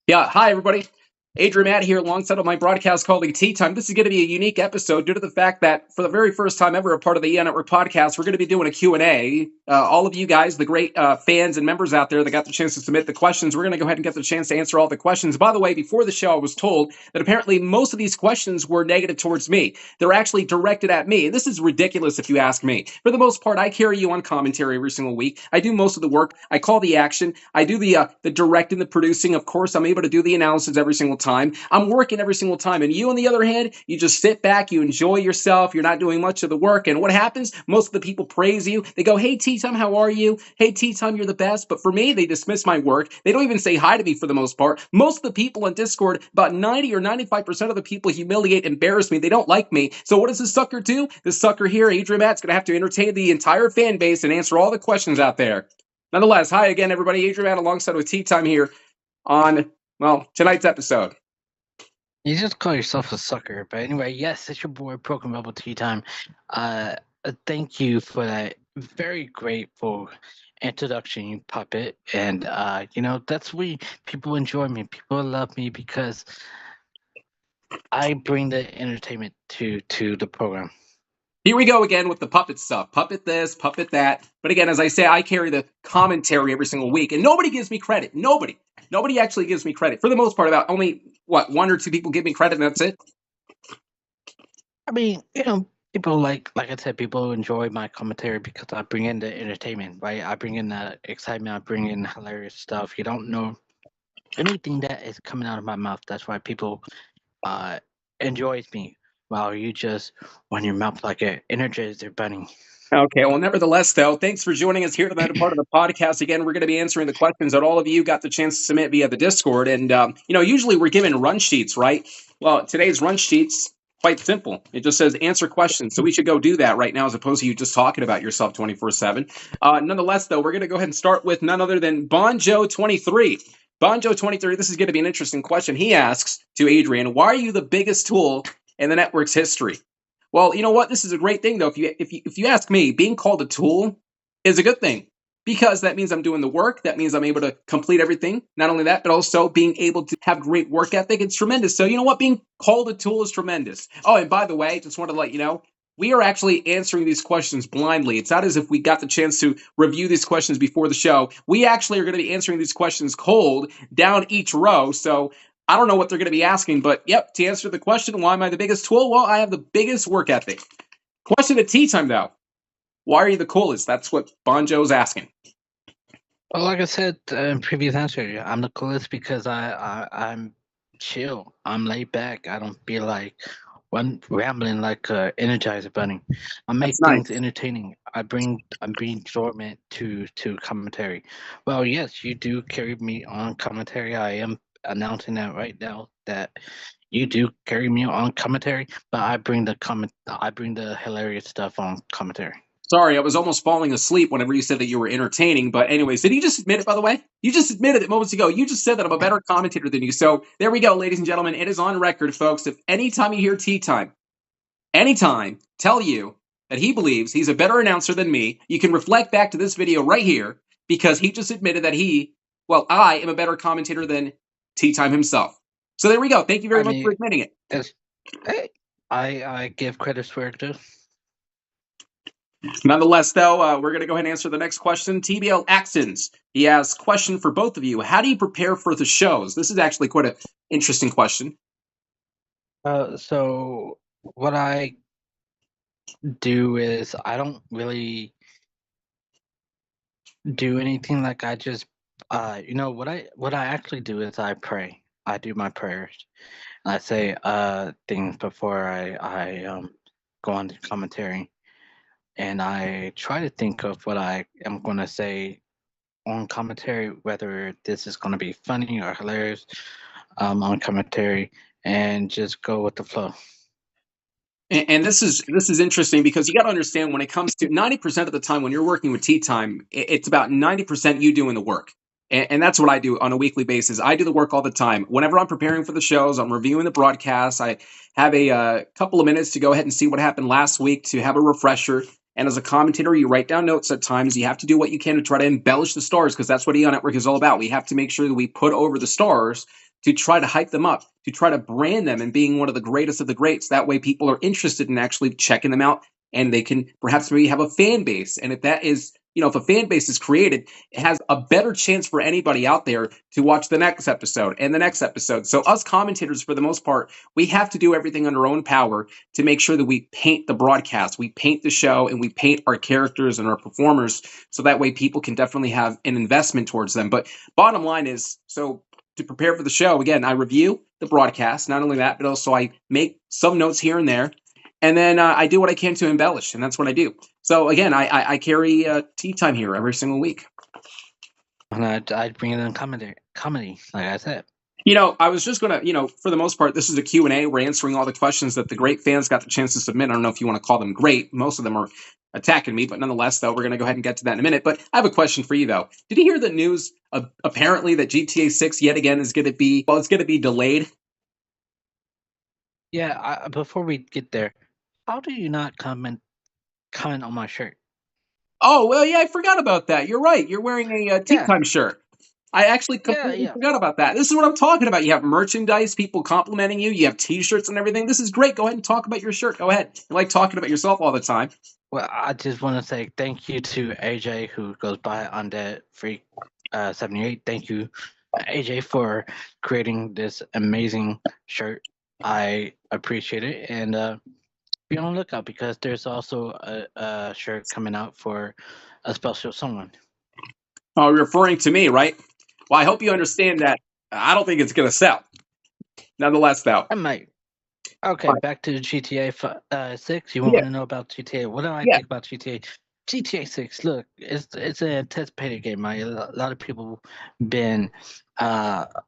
Yeah, hi everybody. Adrian Matt here alongside of my broadcast colleague Tea Time. This is going to be a unique episode due to the fact that for the very first time ever a part of the EO Network podcast, we're going to be doing a Q&A. All of you guys, the great fans and members out there that got the chance to submit the questions, we're going to go ahead and get the chance to answer all the questions. By the way, before the show, I was told that apparently most of these questions were negative towards me. They're actually directed at me. And this is ridiculous if you ask me. For the most part, I carry you on commentary every single week. I do most of the work. I call the action. I do the directing, the producing. Of course, I'm able to do the analysis every single time. I'm working every single time. And you, on the other hand, you just sit back, you enjoy yourself, you're not doing much of the work. And what happens? Most of the people praise you. They go, hey, Tea Time, how are you? Hey, Tea Time, you're the best. But for me, they dismiss my work. They don't even say hi to me for the most part. Most of the people on Discord, about 90 or 95% of the people humiliate, embarrass me. They don't like me. So what does this sucker do? This sucker here, Adrian Matt's going to have to entertain the entire fan base and answer all the questions out there. Nonetheless, hi again, everybody. Adrian Matt alongside with Tea Time here on, tonight's episode. You just call yourself a sucker. But anyway, yes, it's your boy, Broken Rebel Tea Time. Thank you for that very grateful introduction, you puppet. And, that's why people enjoy me. People love me because I bring the entertainment to the program. Here we go again with the puppet stuff. Puppet this, puppet that. But again, as I say, I carry the commentary every single week, and nobody gives me credit. Nobody actually gives me credit. For the most part, about only, one or two people give me credit, and that's it. I mean, people like I said, people enjoy my commentary because I bring in the entertainment, right? I bring in the excitement. I bring in hilarious stuff. You don't know anything that is coming out of my mouth. That's why people enjoys me. While you just run your mouth like an Energizer bunny. Okay, well, nevertheless, though, thanks for joining us here tonight, a part of the podcast. Again, we're going to be answering the questions that all of you got the chance to submit via the Discord. And, usually we're given run sheets, right? Well, today's run sheet's quite simple. It just says answer questions. So we should go do that right now as opposed to you just talking about yourself 24/7. Nonetheless, though, we're going to go ahead and start with none other than Bonjo23. Bonjo23, this is going to be an interesting question. He asks to Adrian, why are you the biggest tool in the network's history? Well, you know what? This is a great thing, though. If you ask me, being called a tool is a good thing because that means I'm doing the work. That means I'm able to complete everything. Not only that, but also being able to have great work ethic. It's tremendous. So you know what? Being called a tool is tremendous. Oh, and by the way, just wanted to let you know, we are actually answering these questions blindly. It's not as if we got the chance to review these questions before the show. We actually are going to be answering these questions cold down each row. So I don't know what they're going to be asking, but yep, to answer the question, why am I the biggest tool? Well, I have the biggest work ethic. Question at Tea Time, though. Why are you the coolest? That's what Bonjo's asking. Well, like I said in previous answer, I'm the coolest because I'm chill. I'm laid back. I don't feel like rambling like a Energizer bunny. I make That's nice. things entertaining. I bring enjoyment to commentary. Well, yes, you do carry me on commentary. I am announcing that right now that you do carry me on commentary, but I bring the hilarious stuff on commentary. Sorry, I was almost falling asleep whenever you said that you were entertaining. But anyways, did you just admit it, by the way? You just admitted it moments ago. You just said that I'm a better commentator than you. So there we go, ladies and gentlemen. It is on record, folks. If anytime you hear Tea Time, anytime tell you that he believes he's a better announcer than me, you can reflect back to this video right here because he just admitted that I am a better commentator than Tea Time himself. So there we go. Thank you very much for admitting it. I give credit where it's due. Nonetheless, though, we're going to go ahead and answer the next question. TBL Axons, he asks, question for both of you. How do you prepare for the shows? This is actually quite an interesting question. So what I do is I don't really do anything. Like I just, what I actually do is I pray. I do my prayers. I say things before I go on the commentary. And I try to think of what I am going to say on commentary, whether this is going to be funny or hilarious on commentary, and just go with the flow. And this is interesting because you got to understand when it comes to 90% of the time when you're working with Tea Time, it's about 90% you doing the work. And that's what I do on a weekly basis. I do the work all the time. Whenever I'm preparing for the shows, I'm reviewing the broadcasts. I have a couple of minutes to go ahead and see what happened last week to have a refresher. And as a commentator, you write down notes at times. You have to do what you can to try to embellish the stars because that's what EO Network is all about. We have to make sure that we put over the stars to try to hype them up, to try to brand them and being one of the greatest of the greats. That way people are interested in actually checking them out, and they can perhaps maybe have a fan base. And if that is, if a fan base is created, it has a better chance for anybody out there to watch the next episode and the next episode. So us commentators, for the most part, we have to do everything under our own power to make sure that we paint the broadcast, we paint the show, and we paint our characters and our performers, so that way people can definitely have an investment towards them. But bottom line is, so to prepare for the show, again, I review the broadcast. Not only that, but also I make some notes here and there, and then I do what I can to embellish, and that's what I do. So again, I carry tea time here every single week. And I'd bring in comedy, like I said. I was just going to, for the most part, this is a Q&A. We're answering all the questions that the great fans got the chance to submit. I don't know if you want to call them great. Most of them are attacking me, but nonetheless, though, we're going to go ahead and get to that in a minute. But I have a question for you, though. Did you hear the news, apparently, that GTA 6 yet again is going to be, it's going to be delayed? Yeah, before we get there, how do you not comment on my shirt? Oh, well, yeah, I forgot about that. You're right. You're wearing a Tea Time shirt. I actually completely forgot about that. This is what I'm talking about. You have merchandise, people complimenting you. You have T-shirts and everything. This is great. Go ahead and talk about your shirt. Go ahead. You like talking about yourself all the time. Well, I just want to say thank you to AJ, who goes by Undead Freak 78. Thank you, AJ, for creating this amazing shirt. I appreciate it, and be on the lookout because there's also a shirt coming out for a special someone. Oh, referring to me, right? Well, I hope you understand that I don't think it's going to sell. Nonetheless, though. I might. Okay, back to GTA 6. You want to know about GTA? What do I think about GTA? GTA 6, look, it's an anticipated game. Right? A lot of people been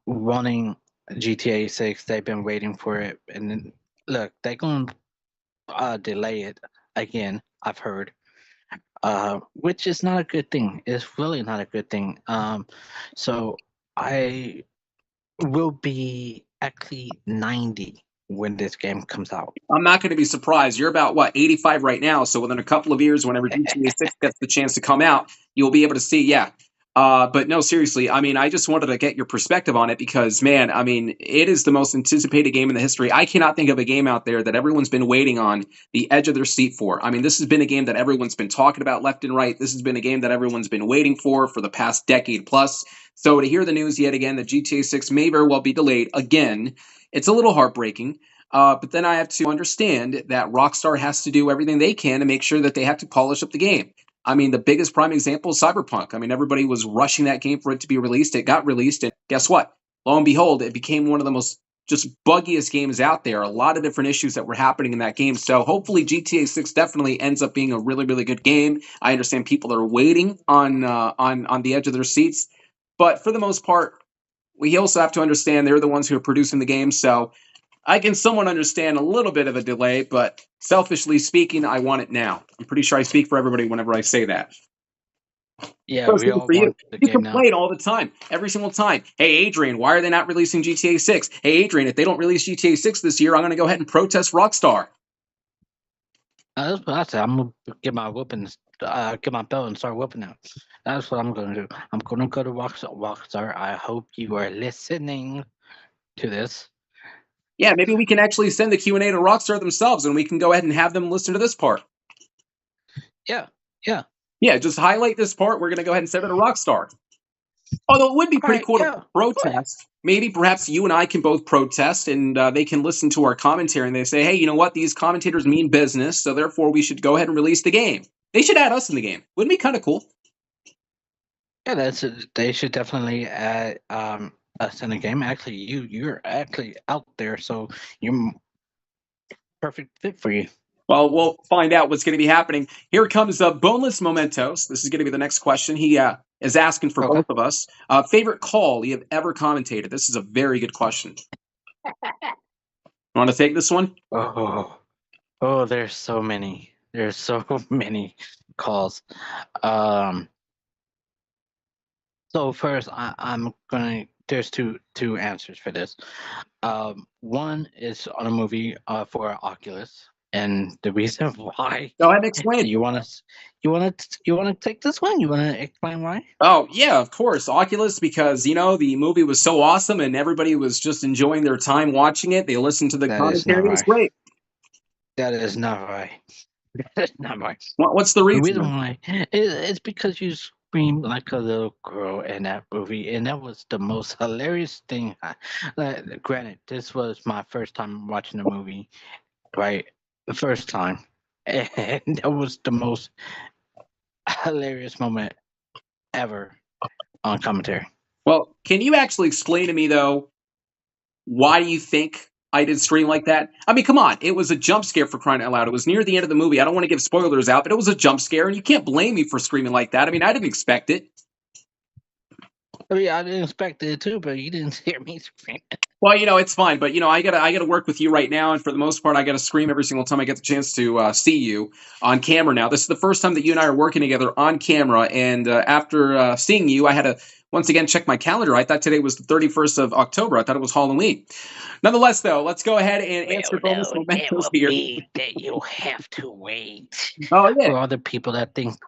wanting GTA 6. They've been waiting for it. And then, look, they're going to delay it again, I've heard. Which is not a good thing. It's really not a good thing. So I will be actually 90 when this game comes out. I'm not going to be surprised. You're about, 85 right now. So within a couple of years, whenever GTA 6 gets the chance to come out, you'll be able to see, but no, seriously, I mean, I just wanted to get your perspective on it because, man, I mean, it is the most anticipated game in the history. I cannot think of a game out there that everyone's been waiting on the edge of their seat for. I mean, this has been a game that everyone's been talking about left and right. This has been a game that everyone's been waiting for the past decade plus. So to hear the news yet again that GTA 6 may very well be delayed again, it's a little heartbreaking. But then I have to understand that Rockstar has to do everything they can to make sure that they have to polish up the game. I mean, the biggest prime example is Cyberpunk. I mean, everybody was rushing that game for it to be released. It got released, and guess what? Lo and behold, it became one of the most just buggiest games out there. A lot of different issues that were happening in that game. So hopefully GTA 6 definitely ends up being a really, really good game. I understand people are waiting on the edge of their seats. But for the most part, we also have to understand they're the ones who are producing the game. So I can somewhat understand a little bit of a delay, but selfishly speaking, I want it now. I'm pretty sure I speak for everybody whenever I say that. Yeah, we all want the you game now. complain all the time, every single time. Hey, Adrian, why are they not releasing GTA 6? Hey, Adrian, if they don't release GTA 6 this year, I'm going to go ahead and protest Rockstar. That's what I said. I'm going to get my whooping, get my belt and start whooping out. That's what I'm going to do. I'm going to go to Rockstar. I hope you are listening to this. Yeah, maybe we can actually send the Q&A to Rockstar themselves, and we can go ahead and have them listen to this part. Yeah. Yeah, just highlight this part. We're going to go ahead and send it to Rockstar. Although it would be pretty cool to protest. Maybe perhaps you and I can both protest, and they can listen to our commentary, and they say, hey, you know what? These commentators mean business, so therefore we should go ahead and release the game. They should add us in the game. Wouldn't it be kind of cool? Yeah, they should definitely add us in the game. Actually, you're actually out there, so you're perfect fit for you. Well, we'll find out what's going to be happening. Here comes Boneless Mementos. This is going to be the next question. He is asking for both of us. Favorite call you have ever commentated? This is a very good question. You want to take this one? Oh, there's so many. There's so many calls. So first, I'm gonna. There's two answers for this. One is on a movie for Oculus. And the reason why Go ahead and explain. you want to take this one? You want to explain why? Oh, yeah, of course. Oculus, because, the movie was so awesome and everybody was just enjoying their time watching it. They listened to the That is not commentary. It was right. great. That is not right. That is not right. What's the The reason reason then? why it's because you screamed like a little girl in that movie, and that was the most hilarious thing. Granted, this was my first time watching the movie, right? The first time, and that was the most hilarious moment ever on commentary. Well, can you actually explain to me, though, why do you think I did scream like that? I mean, come on. It was a jump scare, for crying out loud. It was near the end of the movie. I don't want to give spoilers out, but it was a jump scare, and you can't blame me for screaming like that. I mean, I didn't expect it. I mean, I didn't expect it too, but you didn't hear me scream. Well, it's fine, but I gotta work with you right now, and for the most part, I gotta scream every single time I get the chance to see you on camera. Now, this is the first time that you and I are working together on camera, and after seeing you, I had to once again check my calendar. I thought today was the 31st of October. I thought it was Halloween. Nonetheless, though, let's go ahead and answer Well, bonus no, that mementos would here. be that you have to wait Oh yeah. for other people that think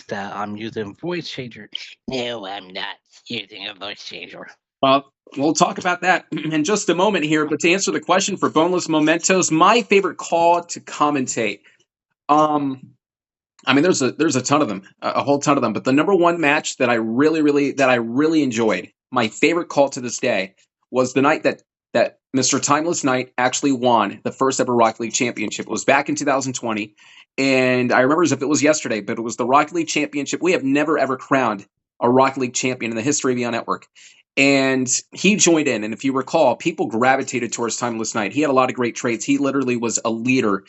that I'm using voice changer. No, I'm not using a voice changer. Well, we'll talk about that in just a moment here. But to answer the question for boneless mementos, my favorite call to commentate. Um, I mean, there's a ton of them, a whole ton of them. But the number one match that I really enjoyed, my favorite call to this day, was the night that Mr. Timeless Knight actually won the first ever Rocket League Championship. It was back in 2020, and I remember as if it was yesterday. But it was the Rocket League Championship. We have never ever crowned a Rocket League champion in the history of the Network. And he joined in, and if you recall, people gravitated towards Timeless Knight. He had a lot of great traits. He literally was a leader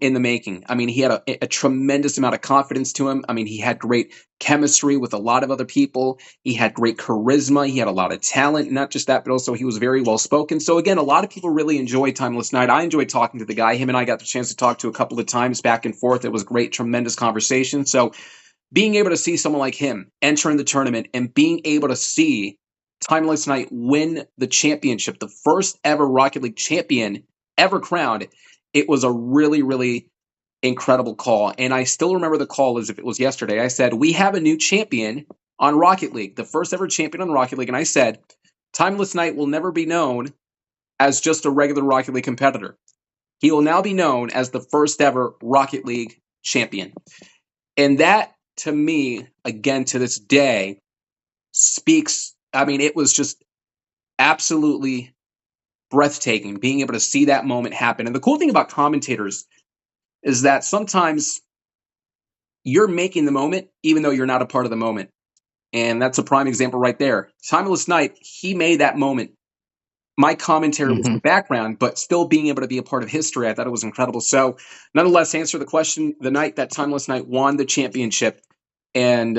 in the making. I mean, he had a tremendous amount of confidence to him. I mean, he had great chemistry with a lot of other people. He had great charisma. He had a lot of talent. Not just that, but also he was very well spoken. So again, a lot of people really enjoyed Timeless Knight. I enjoyed talking to the guy. Him and I got the chance to talk to a couple of times back and forth. It was great, tremendous conversation. So being able to see someone like him enter in the tournament and being able to see Timeless Knight win the championship, the first ever Rocket League champion ever crowned, it was a really, really incredible call. And I still remember the call as if it was yesterday. I said, "We have a new champion on Rocket League, the first ever champion on Rocket League." And I said, "Timeless Knight will never be known as just a regular Rocket League competitor. He will now be known as the first ever Rocket League champion." And that, to me, again, to this day, speaks. I mean, it was just absolutely breathtaking being able to see that moment happen. And the cool thing about commentators is that sometimes you're making the moment even though you're not a part of the moment. And that's a prime example right there. Timeless Knight, he made that moment. My commentary was Hmm. the background, but still being able to be a part of history, I thought it was incredible. So, nonetheless, answer the question, the night that Timeless Knight won the championship, and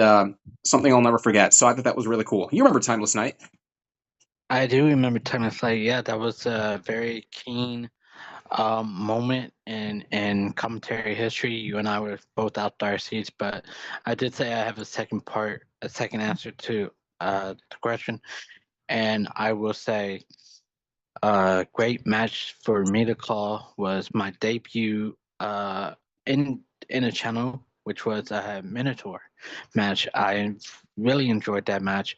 something I'll never forget. So I thought that was really cool. You remember Timeless Knight? I do remember Timeless Light. Yeah, that was a very keen moment in commentary history. You and I were both out our seats, but I did say I have a second answer to the question, and I will say a great match for me to call was my debut in a channel, which was a Minotaur match. I really enjoyed that match.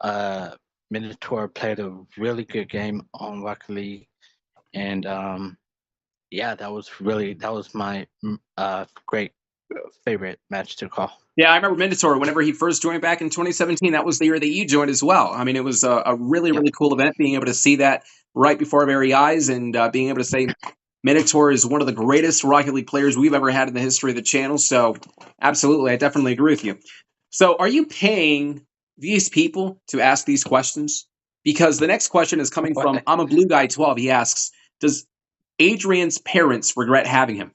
Uh, Minotaur played a really good game on Rocket League, and yeah, that was my great favorite match to call. Yeah, I remember Minotaur whenever he first joined back in 2017. That was the year that you joined as well. I mean, it was a really, Yep. really cool event being able to see that right before our very eyes and being able to say Minotaur is one of the greatest Rocket League players we've ever had in the history of the channel. So, absolutely, I definitely agree with you. So, are you paying these people to ask these questions? Because the next question is coming from What? I'm a Blue Guy 12. He asks, "Does Adrian's parents regret having him?"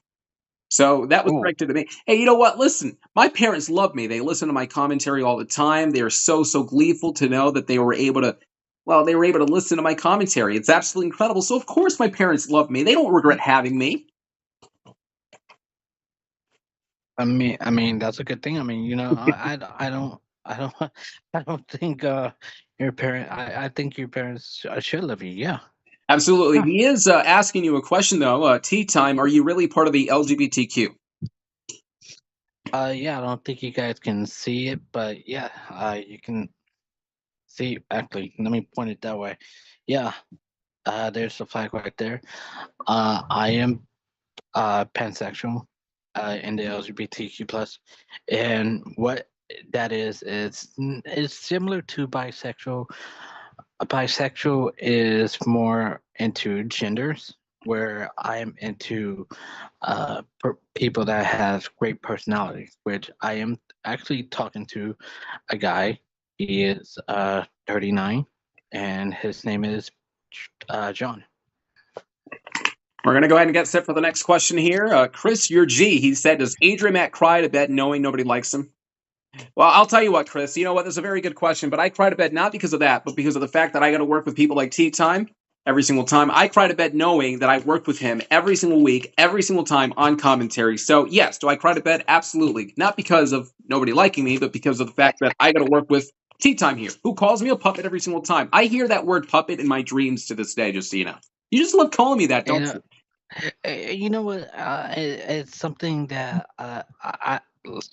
So that was Oh, directed to me. Hey, you know what? Listen, my parents love me. They listen to my commentary all the time. They are so, so gleeful to know that they were able to listen to my commentary. It's absolutely incredible. So of course my parents love me. They don't regret having me. I mean that's a good thing. I mean, I don't, I don't think your parent. I think your parents should love you. Yeah. Absolutely. Huh. He is asking you a question, though. Tea time, are you really part of the LGBTQ? Yeah, I don't think you guys can see it, but yeah, you can see. Actually, let me point it that way. Yeah, there's the flag right there. I am pansexual, in the LGBTQ plus, and what that is similar to bisexual. A bisexual is more into genders, where I am into people that have great personalities. Which I am actually talking to a guy. He is 39, and his name is John. We're going to go ahead and get set for the next question here. Chris, your G, he said, does Adrian Matt cry to bed knowing nobody likes him? Well, I'll tell you what, Chris. You know what? That's a very good question, but I cry to bed not because of that, but because of the fact that I got to work with people like Tea Time every single time. I cry to bed knowing that I worked with him every single week, every single time on commentary. So, yes, do I cry to bed? Absolutely. Not because of nobody liking me, but because of the fact that I got to work with Tea Time here, who calls me a puppet every single time. I hear that word puppet in my dreams to this day, just so you know. You just love calling me that, don't And you? you know what? It's something that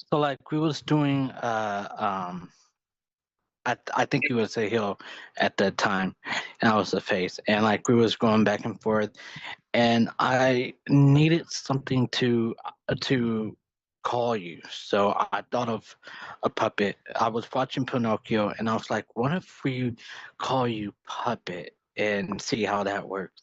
so like we was doing I think he was a heel at that time, and I was the face, and like we was going back and forth, and I needed something to call you, so I thought of a puppet. I was watching Pinocchio, and I was like, what if we call you Puppet and see how that works?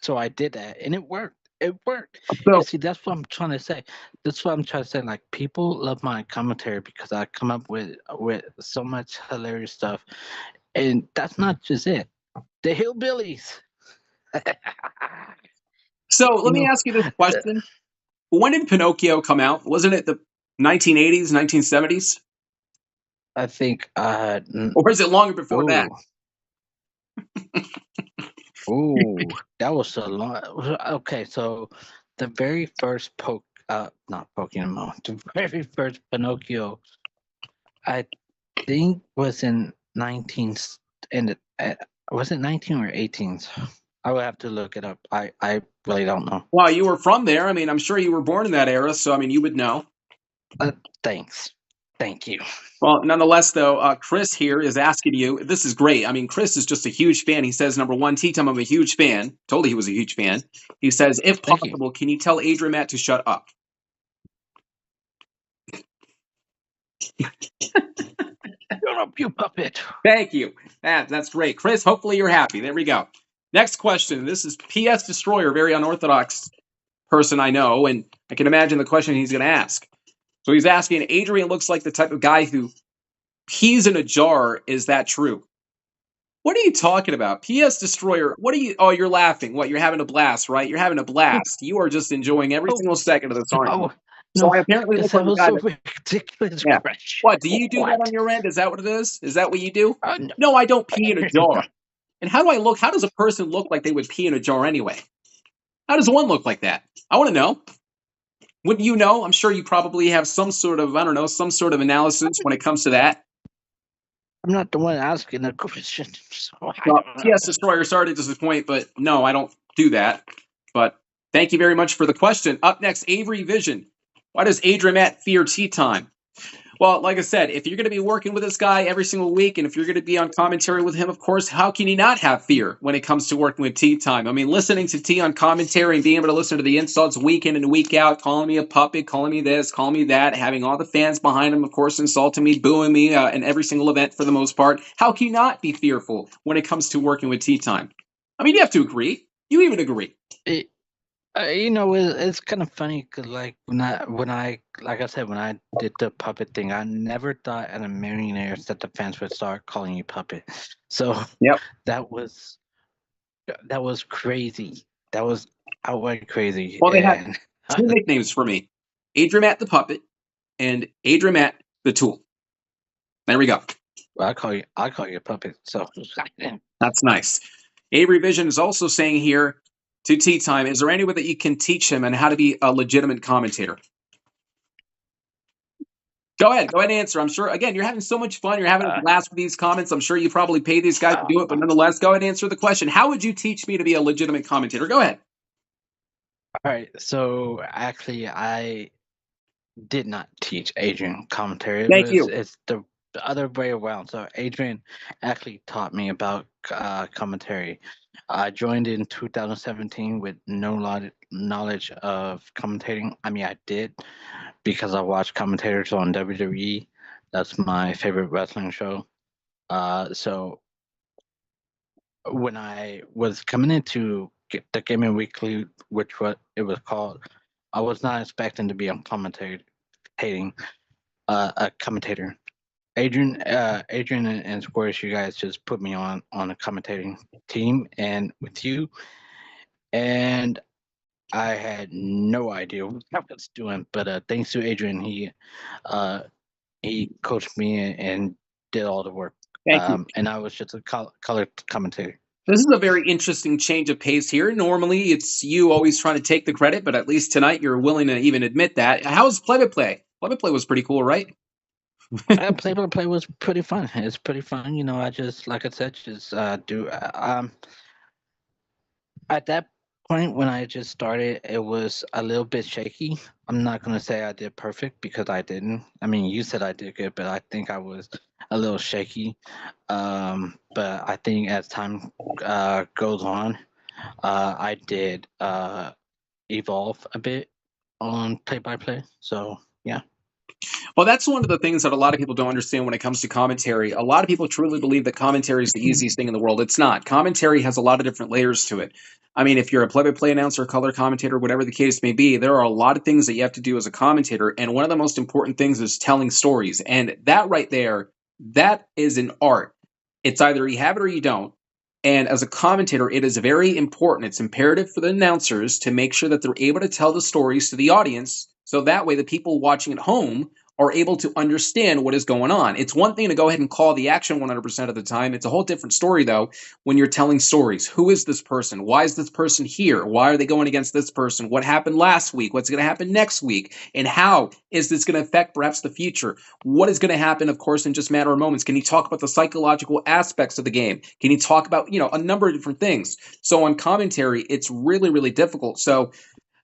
So I did that, and it worked. It worked. So, And see, that's what I'm trying to say. That's what I'm trying to say. Like people love my commentary because I come up with so much hilarious stuff, and that's not just it. The hillbillies. so you let me know, ask you this the, question. When did Pinocchio come out? Wasn't it the 1980s, 1970s? I think. Or is it longer before that? Oh, oh, that was a lot. Okay, so the very first not Pokemon, the very first Pinocchio, I think was in 19 and was it 19 or 18? I would have to look it up. I really don't know. Well, you were from there. I mean, I'm sure you were born in that era, so I mean, you would know. Uh, Thanks. Thank you. Well, nonetheless, though, Chris here is asking you. This is great. I mean, Chris is just a huge fan. He says, number one, T Time, I'm a huge fan. Told you he was a huge fan. He says, if Thank you. possible, can you tell Adrian Matt to shut up? Shut up, you puppet. Thank you. That's great. Chris, hopefully you're happy. There we go. Next question. This is PS Destroyer, very unorthodox person I know, and I can imagine the question he's going to ask. So he's asking, Adrian looks like the type of guy who peas in a jar. Is that true? What are you talking about? PS Destroyer, what are you? Oh, you're laughing. What? You're having a blast, right? You're having a blast. You are just enjoying every Oh, single second of this, aren't you? oh, So no, I apparently because look that like a was guy a that, ridiculous yeah. question. What? Do you do that on What? your end? Is that what it is? Is that what you do? No. No, I don't pee in a jar. And how do I look? How does a person look like they would pee in a jar anyway? How does one look like that? I want to know. Wouldn't you know? I'm sure you probably have some sort of, I don't know, some sort of analysis when it comes to that. I'm not the one asking the question, so I Well, don't PS know. Destroyer, sorry to disappoint, but no, I don't do that. But thank you very much for the question. Up next, Avery Vision. Why does Adrian Matt fear tea time? Well, like I said, if you're going to be working with this guy every single week, and if you're going to be on commentary with him, of course, how can you not have fear when it comes to working with Tea Time? I mean, listening to T on commentary and being able to listen to the insults week in and week out, calling me a puppet, calling me this, calling me that, having all the fans behind him, of course, insulting me, booing me in every single event for the most part. How can you not be fearful when it comes to working with Tea Time? I mean, you have to agree. You even agree. It, it's kind of funny because, like, like I said, when I did the puppet thing, I never thought at a million years that the fans would start calling you puppet. So Yep. that was crazy. That was outright crazy. Well, they had And two nicknames for me: Adrian Matt the Puppet and Adrian Matt the Tool. There we go. I call you a puppet. So That's nice. Avery Vision is also saying here to Tea Time, is there any way that you can teach him and how to be a legitimate commentator? Go ahead and answer. I'm sure, again, you're having so much fun. You're having a Uh, blast with these comments. I'm sure you probably pay these guys to uh, do it, but nonetheless, go ahead and answer the question. How would you teach me to be a legitimate commentator? Go ahead. all right. So actually, I did not teach Adrian commentary. Thank you. It's the other way around. So Adrian actually taught me about commentary. I joined in 2017 with no knowledge of commentating. I mean, I did because I watched commentators on WWE. That's my favorite wrestling show. So when I was coming into the Gaming Weekly, which what it was called, I was not expecting to be a a commentator. Adrian and Squares, you guys just put me on a commentating team, and with you, and I had no idea what I was doing. But thanks to Adrian, he coached me and did all the work. Thank you. And I was just a color commentator. This is a very interesting change of pace here. Normally, it's you always trying to take the credit, but at least tonight you're willing to even admit that. How's Play by Play? Play by Play was pretty cool, right? Play by play was pretty fun. It's pretty fun. You know, I just like I said, just do at that point when I just started, it was a little bit shaky. I'm not gonna say I did perfect because I didn't. I mean, you said I did good, but I think I was a little shaky. But I think as time goes on, I did evolve a bit on play by play. So yeah. Well, that's one of the things that a lot of people don't understand when it comes to commentary. A lot of people truly believe that commentary is the easiest thing in the world. It's not. Commentary has a lot of different layers to it. I mean, if you're a play-by-play announcer, color commentator, whatever the case may be, there are a lot of things that you have to do as a commentator, and one of the most important things is telling stories. And that right there, that is an art. It's either you have it or you don't. And as a commentator, it is very important. It's imperative for the announcers to make sure that they're able to tell the stories to the audience so that way the people watching at home are able to understand what is going on. It's one thing to go ahead and call the action 100% of the time. It's a whole different story, though, when you're telling stories. Who is this person? Why is this person here? Why are they going against this person? What happened last week? What's going to happen next week? And how is this going to affect perhaps the future? What is going to happen, of course, in just a matter of moments? Can you talk about the psychological aspects of the game? Can you talk about, a number of different things? So on commentary, it's really, really difficult. So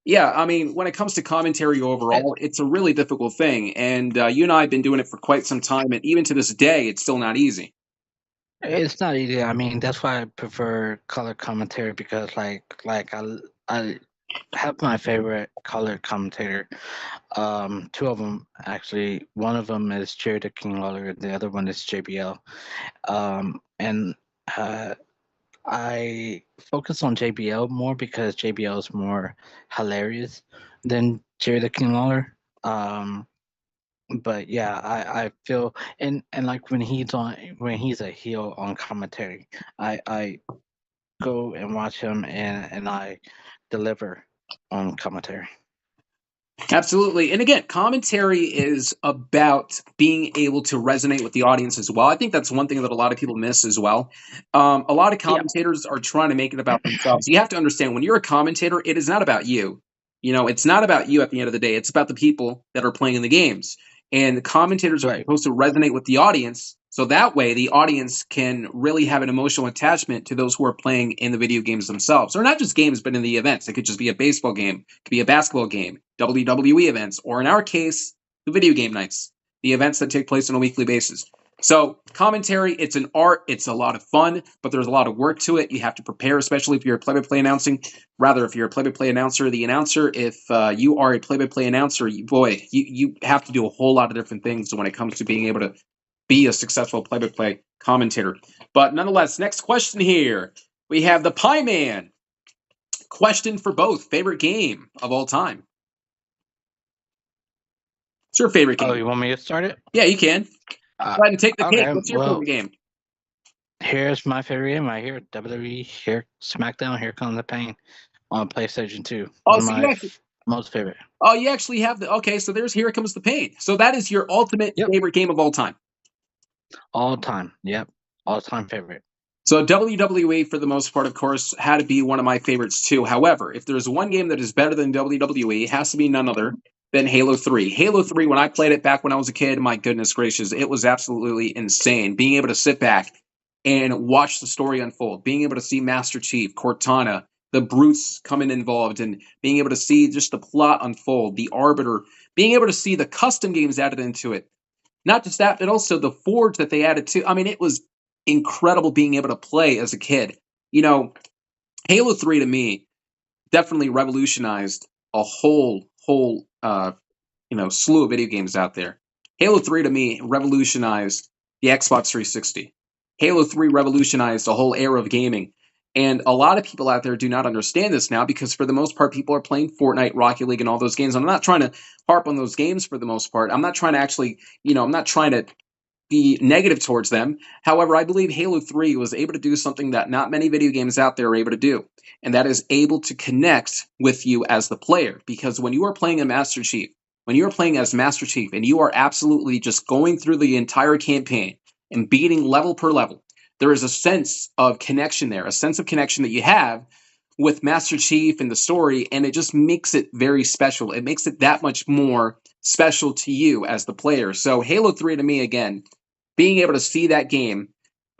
yeah, I mean, when it comes to commentary overall, it's a really difficult thing. And you and I have been doing it for quite some time. And even to this day, it's still not easy. It's not easy. I mean, that's why I prefer color commentary because, I have my favorite color commentator. Two of them actually. One of them is Jerry the King Lawler. The other one is JBL. And I focus on JBL more because JBL is more hilarious than Jerry the King Lawler. But yeah, I feel and like when he's a heel on commentary, I go and watch him and I deliver on commentary. Absolutely. And again, commentary is about being able to resonate with the audience as well. I think that's one thing that a lot of people miss as well. A lot of Yeah. commentators are trying to make it about themselves. You have to understand when you're a commentator, it is not about you. It's not about you at the end of the day. It's about the people that are playing the games. And the commentators are Right. supposed to resonate with the audience. So that way, the audience can really have an emotional attachment to those who are playing in the video games themselves, or not just games, but in the events. It could just be a baseball game, it could be a basketball game, WWE events, or in our case, the video game nights, the events that take place on a weekly basis. So commentary, it's an art. It's a lot of fun, but there's a lot of work to it. You have to prepare, especially if you're a play-by-play announcing. Rather, if you're a play-by-play announcer, the announcer. If you are a play-by-play announcer, you have to do a whole lot of different things when it comes to being able to be a successful play-by-play commentator. But nonetheless, next question here. We have the Pie Man. Question for both. Favorite game of all time? What's your favorite game? Oh, you want me to start it? Yeah, you can. Go ahead and take the cake. Okay. What's your favorite game? Here's my favorite game right here: WWE. Here, SmackDown. Here Comes the Pain on PlayStation 2. Oh, One of so my most favorite. Oh, you actually have the okay. So there's Here Comes the Pain. So that is your ultimate favorite game of all time. All time. Yep. All time favorite. So WWE, for the most part, of course, had to be one of my favorites too. However, if there's one game that is better than WWE, it has to be none other than Halo 3. Halo 3, when I played it back when I was a kid, my goodness gracious, it was absolutely insane. Being able to sit back and watch the story unfold, being able to see Master Chief, Cortana, the brutes coming involved, and being able to see just the plot unfold, the Arbiter, being able to see the custom games added into it. Not just that, but also the Forge that they added to. I mean, it was incredible being able to play as a kid. You know, Halo 3 to me definitely revolutionized a whole slew of video games out there. Halo 3 to me revolutionized the Xbox 360. Halo 3 revolutionized a whole era of gaming. And a lot of people out there do not understand this now because for the most part, people are playing Fortnite, Rocket League, and all those games. I'm not trying to harp on those games for the most part. I'm not trying to actually, I'm not trying to be negative towards them. However, I believe Halo 3 was able to do something that not many video games out there are able to do, and that is able to connect with you as the player. Because when you are playing a Master Chief, when you are playing as Master Chief and you are absolutely just going through the entire campaign and beating level per level, there is a sense of connection there, a sense of connection that you have with Master Chief and the story, and it just makes it very special. It makes it that much more special to you as the player. So Halo 3 to me, again, being able to see that game.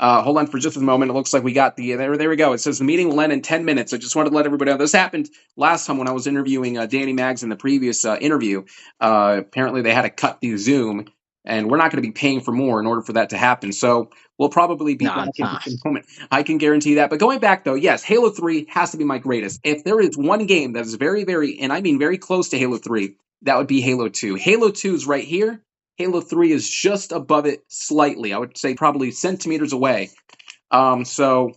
Hold on for just a moment. It looks like we got there we go. It says the meeting will end in 10 minutes. I just wanted to let everybody know. This happened last time when I was interviewing Danny Maggs in the previous interview. Apparently they had to cut the Zoom, and we're not going to be paying for more in order for that to happen. So we'll probably be back in just a moment. I can guarantee that. But going back, though, yes, Halo 3 has to be my greatest. If there is one game that is very, very, and I mean very close to Halo 3, that would be Halo 2. Halo 2 is right here. Halo 3 is just above it slightly. I would say probably centimeters away. So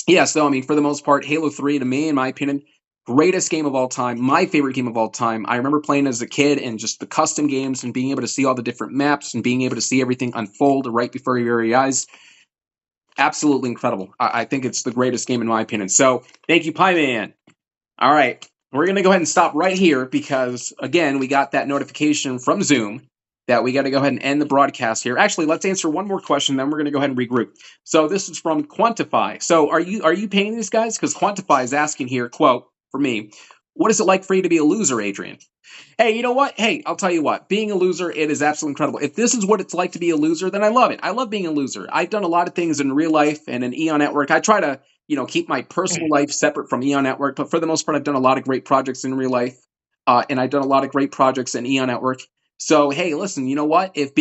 I mean, for the most part, Halo 3, to me, in my opinion, greatest game of all time, my favorite game of all time. I remember playing as a kid and just the custom games and being able to see all the different maps and being able to see everything unfold right before your very eyes. Absolutely incredible. I think it's the greatest game in my opinion. So thank you, Pie Man. All right. We're going to go ahead and stop right here because, again, we got that notification from Zoom that we got to go ahead and end the broadcast here. Actually, let's answer one more question, then we're going to go ahead and regroup. So this is from Quantify. So are you paying these guys? Because Quantify is asking here, quote, for me, what is it like for you to be a loser, Adrian? Hey, you know what? Hey, I'll tell you what. Being a loser, it is absolutely incredible. If this is what it's like to be a loser, then I love it. I love being a loser. I've done a lot of things in real life and in Eon Network. I try to keep my personal life separate from Eon Network. But for the most part, I've done a lot of great projects in real life, and I've done a lot of great projects in Eon Network. So, hey, listen, you know what? If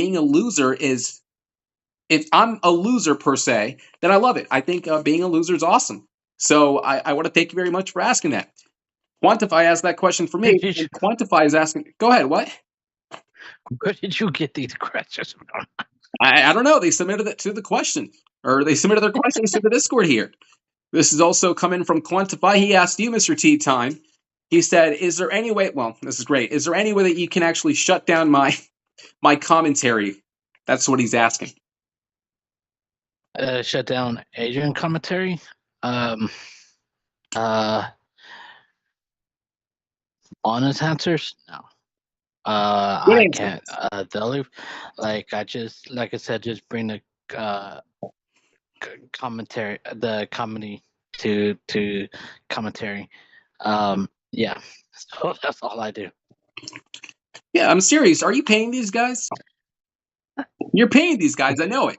I'm a loser per se, then I love it. I think being a loser is awesome. So I want to thank you very much for asking that. Quantify asked that question for me. And Quantify is asking, go ahead, what? Where did you get these questions from? I don't know. They submitted it to the question, or they submitted their questions to the Discord here. This is also coming from Quantify. He asked you, Mr. T Time. He said, is there any way, well, this is great. Is there any way that you can actually shut down my commentary? That's what he's asking. Shut down Adrian commentary? Honest answers? No. I can't. The only, like I said, just bring the commentary, the comedy to commentary. Yeah. So that's all I do. Yeah, I'm serious. Are you paying these guys? You're paying these guys. I know it.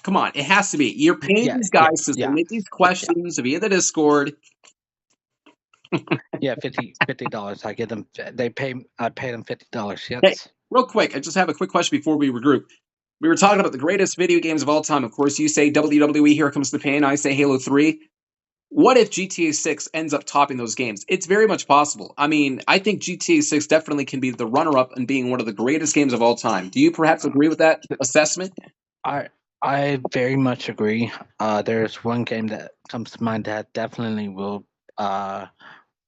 Come on. It has to be. You're paying these guys to submit these questions via the Discord. Yeah, $50. I give them. I pay them $50. Yes. Hey, real quick, I just have a quick question before we regroup. We were talking about the greatest video games of all time. Of course, you say WWE, Here Comes the Pain. I say Halo 3. What if GTA 6 ends up topping those games? It's very much possible. I mean, I think GTA 6 definitely can be the runner-up in being one of the greatest games of all time. Do you perhaps agree with that assessment? I very much agree. There's one game that comes to mind that definitely will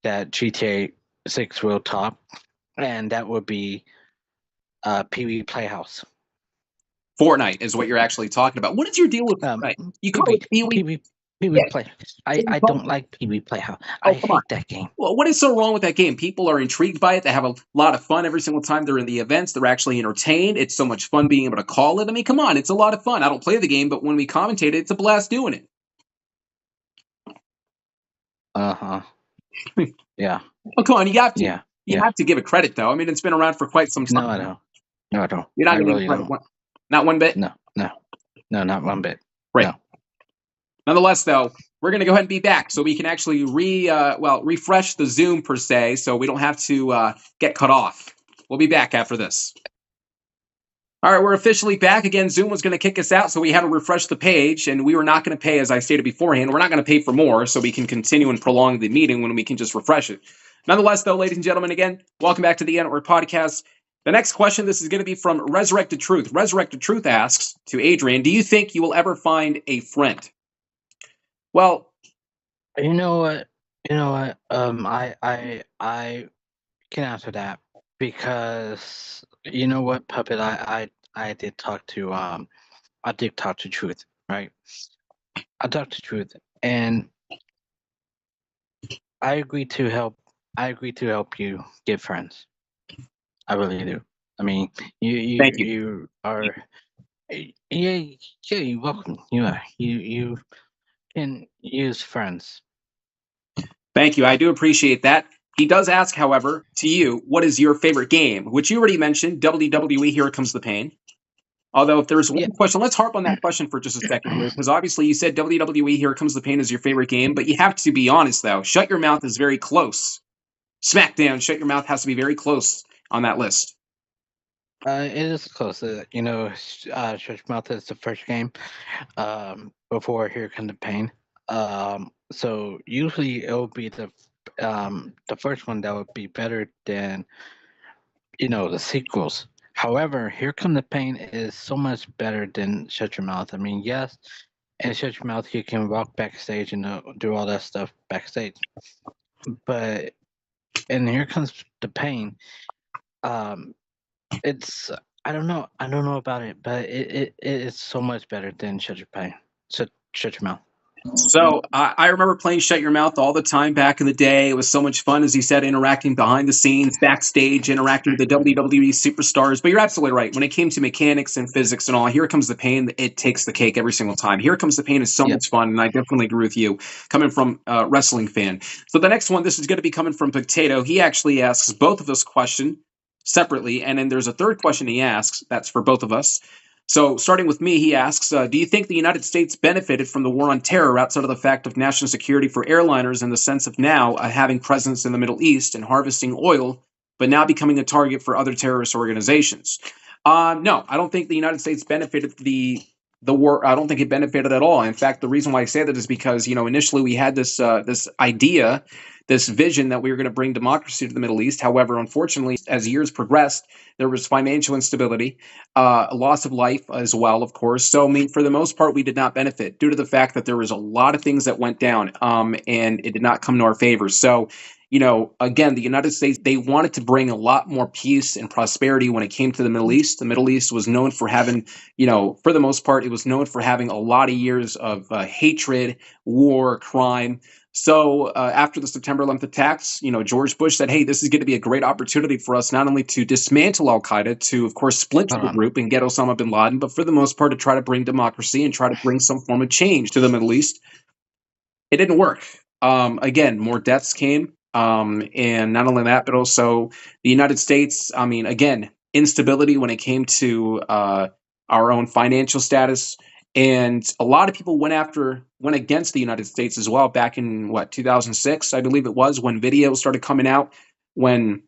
that GTA 6 will top, and that would be Pee-wee Playhouse. Fortnite is what you're actually talking about. What is your deal with Fortnite? You call it Pee-wee? Pee-wee Playhouse. I don't like Pee-wee Playhouse. I hate that game. Well, what is so wrong with that game? People are intrigued by it. They have a lot of fun every single time they're in the events. They're actually entertained. It's so much fun being able to call it. I mean, come on. It's a lot of fun. I don't play the game, but when we commentate it, it's a blast doing it. Uh-huh. Yeah. Oh, come on. You got to. Yeah. you Yeah. have to give it credit, though. I mean, it's been around for quite some No, I time. don't. No, I don't. You're not I giving really credit, don't. not one bit. No, no, no, not one bit. Right. No. Nonetheless, though, we're going to go ahead and be back so we can actually refresh the Zoom per se, so we don't have to get cut off. We'll be back after this. All right, we're officially back. Again, Zoom was going to kick us out, so we had to refresh the page, and we were not going to pay, as I stated beforehand, we're not going to pay for more, so we can continue and prolong the meeting when we can just refresh it. Nonetheless, though, ladies and gentlemen, again, welcome back to the Network Podcast. The next question, this is going to be from Resurrected Truth. Resurrected Truth asks to Adrian, do you think you will ever find a friend? Well, You know what? I can answer that because you know what, Puppet. I did talk to Truth, right? I talked to Truth, and I agree to help. I agree to help you get friends. I really do. I mean, thank you. you are. Yeah, you're welcome. You are. You can use friends. Thank you. I do appreciate that. He does ask, however, to you, what is your favorite game? Which you already mentioned, WWE Here Comes the Pain. Although, if there's one question, let's harp on that question for just a second here, because obviously you said WWE Here Comes the Pain is your favorite game, but you have to be honest, though. Shut Your Mouth is very close. SmackDown, Shut Your Mouth has to be very close on that list. It is close. Shut Your Mouth is the first game before Here Comes the Pain. So usually it will be the first one that would be better than the sequels. However, Here Come the Pain is so much better than Shut Your Mouth. I mean, yes, in Shut Your Mouth you can walk backstage and do all that stuff backstage, but in Here Comes the Pain, it's I don't know about it, but it is so much better than Shut Your Pain. Shut Your Mouth. So I remember playing Shut Your Mouth all the time back in the day. It was so much fun, as he said, interacting behind the scenes, backstage, interacting with the WWE superstars. But you're absolutely right. When it came to mechanics and physics and all, Here Comes the Pain, it takes the cake every single time. Here Comes the Pain is so much fun, and I definitely agree with you, coming from a wrestling fan. So the next one, this is going to be coming from Potato. He actually asks both of us question separately, and then there's a third question he asks. That's for both of us. So, starting with me, he asks, do you think the United States benefited from the war on terror outside of the fact of national security for airliners in the sense of now having presence in the Middle East and harvesting oil, but now becoming a target for other terrorist organizations? No, I don't think the United States benefited the war. I don't think it benefited at all. In fact, the reason why I say that is because initially we had this idea, this vision that we were going to bring democracy to the Middle East. However, unfortunately, as years progressed, there was financial instability, a loss of life as well, of course. So, I mean, for the most part, we did not benefit due to the fact that there was a lot of things that went down, and it did not come to our favor. So, again, the United States, they wanted to bring a lot more peace and prosperity when it came to the Middle East. The Middle East was known for having, for the most part, it was known for having a lot of years of hatred, war, crime. So after the September 11th attacks, George Bush said, hey, this is going to be a great opportunity for us not only to dismantle al-Qaeda, to, of course, splinter the group and get Osama bin Laden, but for the most part to try to bring democracy and try to bring some form of change to the Middle East. It didn't work. Again, more deaths came. And not only that, but also the United States, I mean, again, instability when it came to our own financial status. And a lot of people went against the United States as well back in 2006, I believe it was, when videos started coming out, when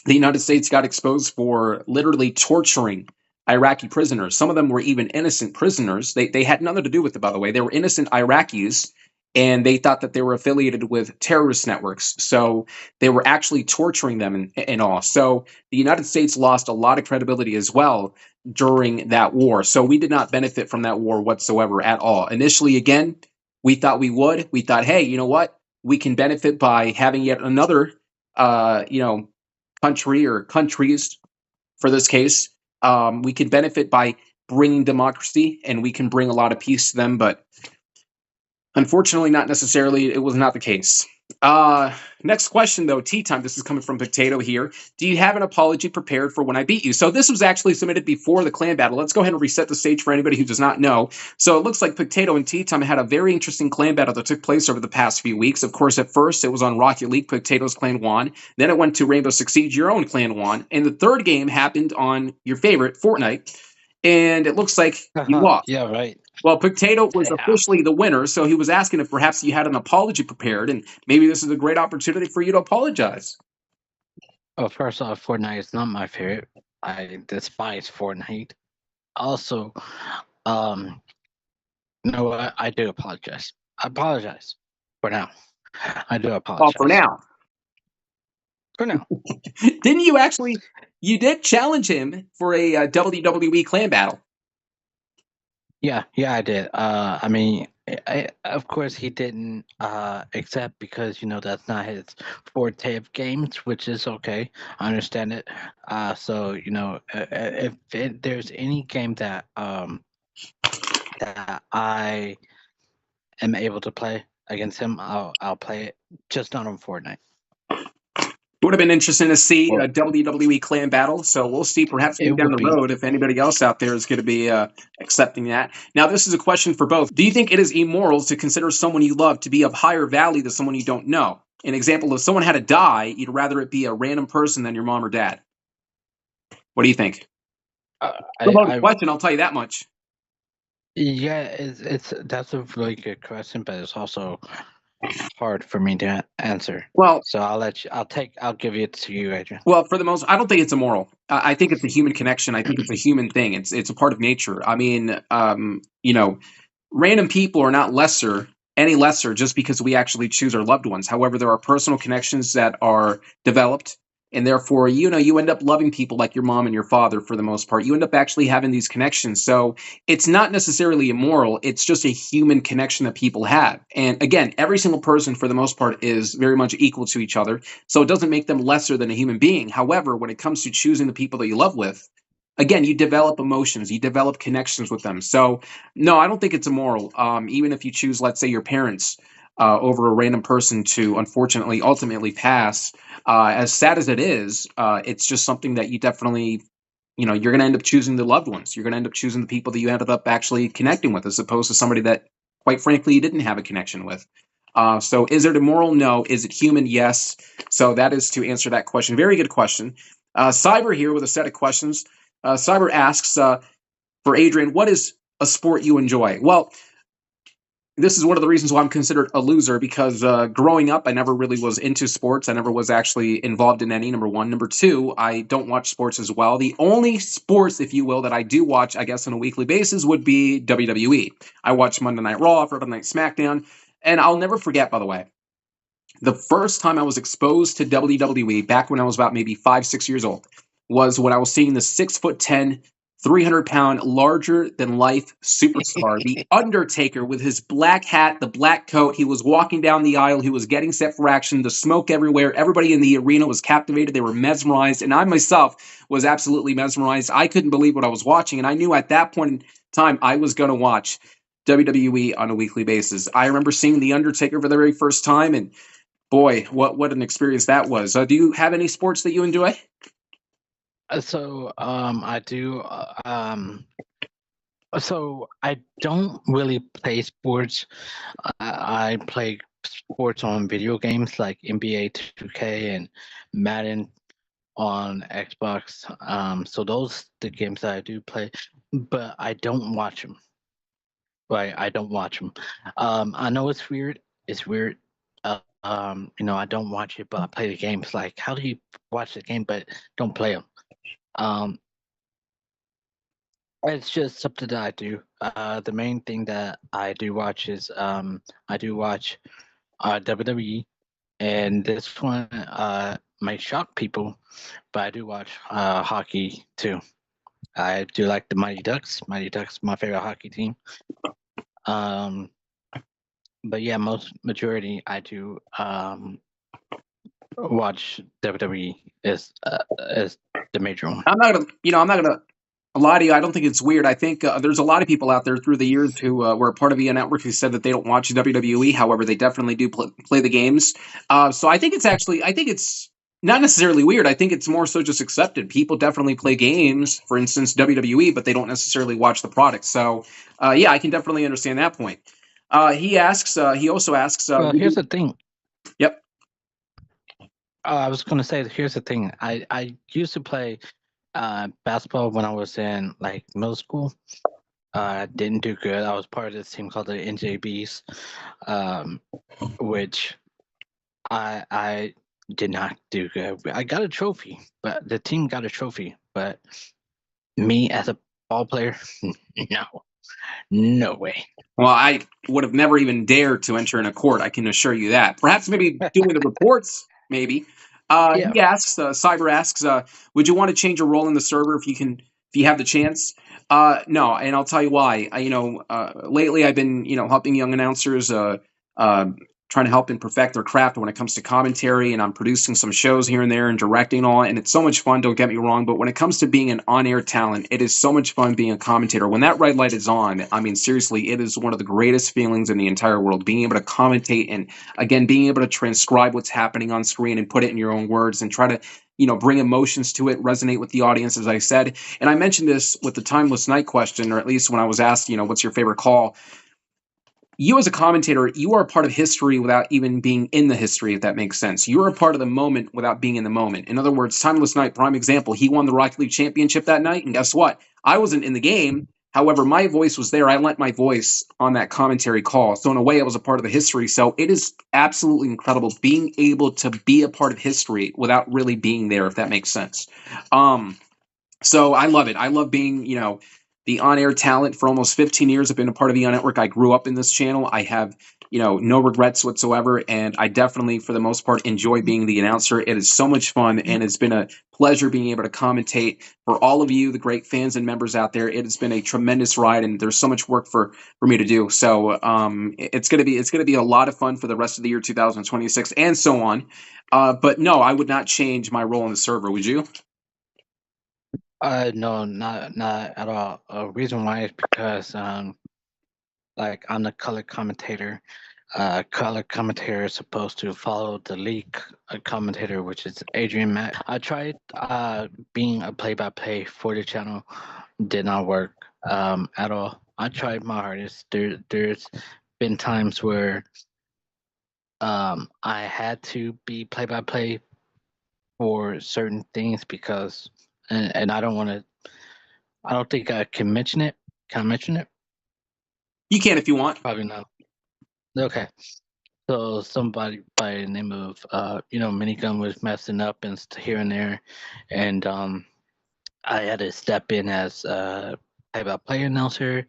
the United States got exposed for literally torturing Iraqi prisoners. Some of them were even innocent prisoners. They had nothing to do with it, by the way. They were innocent Iraqis, and they thought that they were affiliated with terrorist networks. So they were actually torturing them and all. So the United States lost a lot of credibility as well during that war. So we did not benefit from that war whatsoever at all. Initially, again, we thought we would. We thought, hey, you know what? We can benefit by having yet another, country or countries, for this case. We can benefit by bringing democracy, and we can bring a lot of peace to them. But unfortunately, not necessarily. It was not the case. Next question, though, tea time. This is coming from Potato here. Do you have an apology prepared for when I beat you? So this was actually submitted before the clan battle. Let's go ahead and reset the stage for anybody who does not know. So it looks like Potato and Tea Time had a very interesting clan battle that took place over the past few weeks. Of course, at first it was on Rocket League. Potato's clan won. Then it went to Rainbow Six Siege. Your own clan won. And the third game happened on your favorite, Fortnite. And it looks like you lost. Yeah, right. Well, Potato was Yeah. officially the winner, so he was asking if perhaps you had an apology prepared, and maybe this is a great opportunity for you to apologize. Well, first off, Fortnite is not my favorite. I despise Fortnite. Also, no, I do apologize. I apologize for now. I do apologize. Well, for now. For now. Didn't you actually? You did challenge him for a WWE clan battle. Yeah, I did. I mean, of course he didn't accept because that's not his forte of games, which is okay. I understand it. So if there's any game that that I am able to play against him, I'll play it. Just not on Fortnite. It would have been interesting to see a WWE clan battle. So we'll see perhaps down the road if anybody else out there is going to be accepting that. Now, this is a question for both. Do you think it is immoral to consider someone you love to be of higher value than someone you don't know? An example, if someone had to die, you'd rather it be a random person than your mom or dad. What do you think? Question, I'll tell you that much. Yeah, that's a really good question, but it's also hard for me to answer. Well, so I'll give it to you, Adrian. Well, for the most, I don't think it's immoral. I think it's a human connection. I think it's a human thing. It's a part of nature. I mean, random people are not any lesser just because we actually choose our loved ones. However, there are personal connections that are developed, and therefore, you end up loving people like your mom and your father for the most part. You end up actually having these connections. So it's not necessarily immoral. It's just a human connection that people have. And again, every single person for the most part is very much equal to each other. So it doesn't make them lesser than a human being. However, when it comes to choosing the people that you love with, again, you develop emotions, you develop connections with them. So no, I don't think it's immoral. Even if you choose, let's say, your parents over a random person to unfortunately ultimately pass, as sad as it is, it's just something that you definitely, you're going to end up choosing the loved ones. You're going to end up choosing the people that you ended up actually connecting with, as opposed to somebody that, quite frankly, you didn't have a connection with. So is it immoral? No. Is it human? Yes. So that is to answer that question. Very good question. Cyber here with a set of questions. Cyber asks for Adrian, what is a sport you enjoy? Well, this is one of the reasons why I'm considered a loser, because growing up, I never really was into sports. I never was actually involved in any, number one. Number two, I don't watch sports as well. The only sports, if you will, that I do watch, I guess, on a weekly basis would be WWE. I watch Monday Night Raw, Friday Night SmackDown, and I'll never forget, by the way, the first time I was exposed to WWE, back when I was about maybe 5, 6 years old, was when I was seeing the 6'10", 300-pound, larger-than-life superstar, The Undertaker, with his black hat, the black coat. He was walking down the aisle. He was getting set for action. The smoke everywhere. Everybody in the arena was captivated. They were mesmerized. And I myself was absolutely mesmerized. I couldn't believe what I was watching. And I knew at that point in time I was going to watch WWE on a weekly basis. I remember seeing The Undertaker for the very first time. And boy, what an experience that was. Do you have any sports that you enjoy? So I do. So I don't really play sports. I play sports on video games like NBA 2K and Madden on Xbox. So those the games that I do play, but I don't watch them. Right, I don't watch them. I know it's weird. It's weird. I don't watch it, but I play the games. Like, how do you watch the game but don't play them? It's just something that I do. The main thing that I do watch is I do watch WWE, and this one might shock people, but I do watch hockey too. I do like the Mighty Ducks. Mighty Ducks, my favorite hockey team. But yeah, majority I do watch WWE as the major one. I'm not gonna Eladio, I don't think it's weird. I think there's a lot of people out there through the years who were a part of EA Network who said that they don't watch WWE. However, they definitely do play the games. So I think I think it's not necessarily weird. I think it's more so just accepted. People definitely play games, for instance, WWE, but they don't necessarily watch the product. So yeah, I can definitely understand that point. He also asks, Well, here's the thing. Yep. I was gonna say, here's the thing. I used to play basketball when I was in like middle school. Didn't do good. I was part of this team called the NJBs, which I did not do good. I got a trophy, but the team got a trophy. But me as a ball player, no way. Well, I would have never even dared to enter in a court. I can assure you that. Perhaps maybe doing the reports, maybe. Yeah. He asks, Cyber asks, would you want to change your role in the server if you have the chance? No, and I'll tell you why. Lately I've been, helping young announcers, trying to help and perfect their craft when it comes to commentary, and I'm producing some shows here and there and directing and all, and it's so much fun. Don't get me wrong, but when it comes to being an on-air talent, it is so much fun being a commentator. When that red light is on, I mean, seriously, it is one of the greatest feelings in the entire world. Being able to commentate and again, being able to transcribe what's happening on screen and put it in your own words and try to bring emotions to it, resonate with the audience, as I said. And I mentioned this with the Timeless Night question, or at least when I was asked, what's your favorite call? You as a commentator, you are a part of history without even being in the history, if that makes sense. You're a part of the moment without being in the moment. In other words, Timeless Night, prime example, he won the Rocket League Championship that night, and guess what? I wasn't in the game. However, my voice was there. I lent my voice on that commentary call. So in a way, I was a part of the history. So it is absolutely incredible being able to be a part of history without really being there, if that makes sense. So I love it. I love being, the on-air talent for almost 15 years. I've been a part of the Network. I grew up in this channel. I have, no regrets whatsoever, and I definitely, for the most part, enjoy being the announcer. It is so much fun, and it's been a pleasure being able to commentate for all of you, the great fans and members out there. It has been a tremendous ride, and there's so much work for me to do. So it's gonna be a lot of fun for the rest of the year 2026 and so on. But no, I would not change my role in the server. Would you? No, not at all. Reason why is because like I'm the color commentator. Color commentator is supposed to follow the lead commentator, which is Adrian Matt. I tried being a play-by-play for the channel, did not work at all. I tried my hardest. There's been times where I had to be play-by-play for certain things because, and I don't want to. I don't think I can mention it. Can I mention it? You can if you want. Probably not. Okay. So somebody by the name of Minigun was messing up and here and there, and I had to step in as play-by-play announcer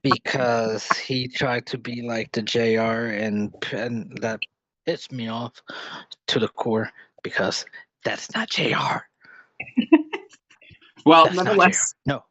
because he tried to be like the JR, and that pissed me off to the core because that's not JR. Well, That's nonetheless, no.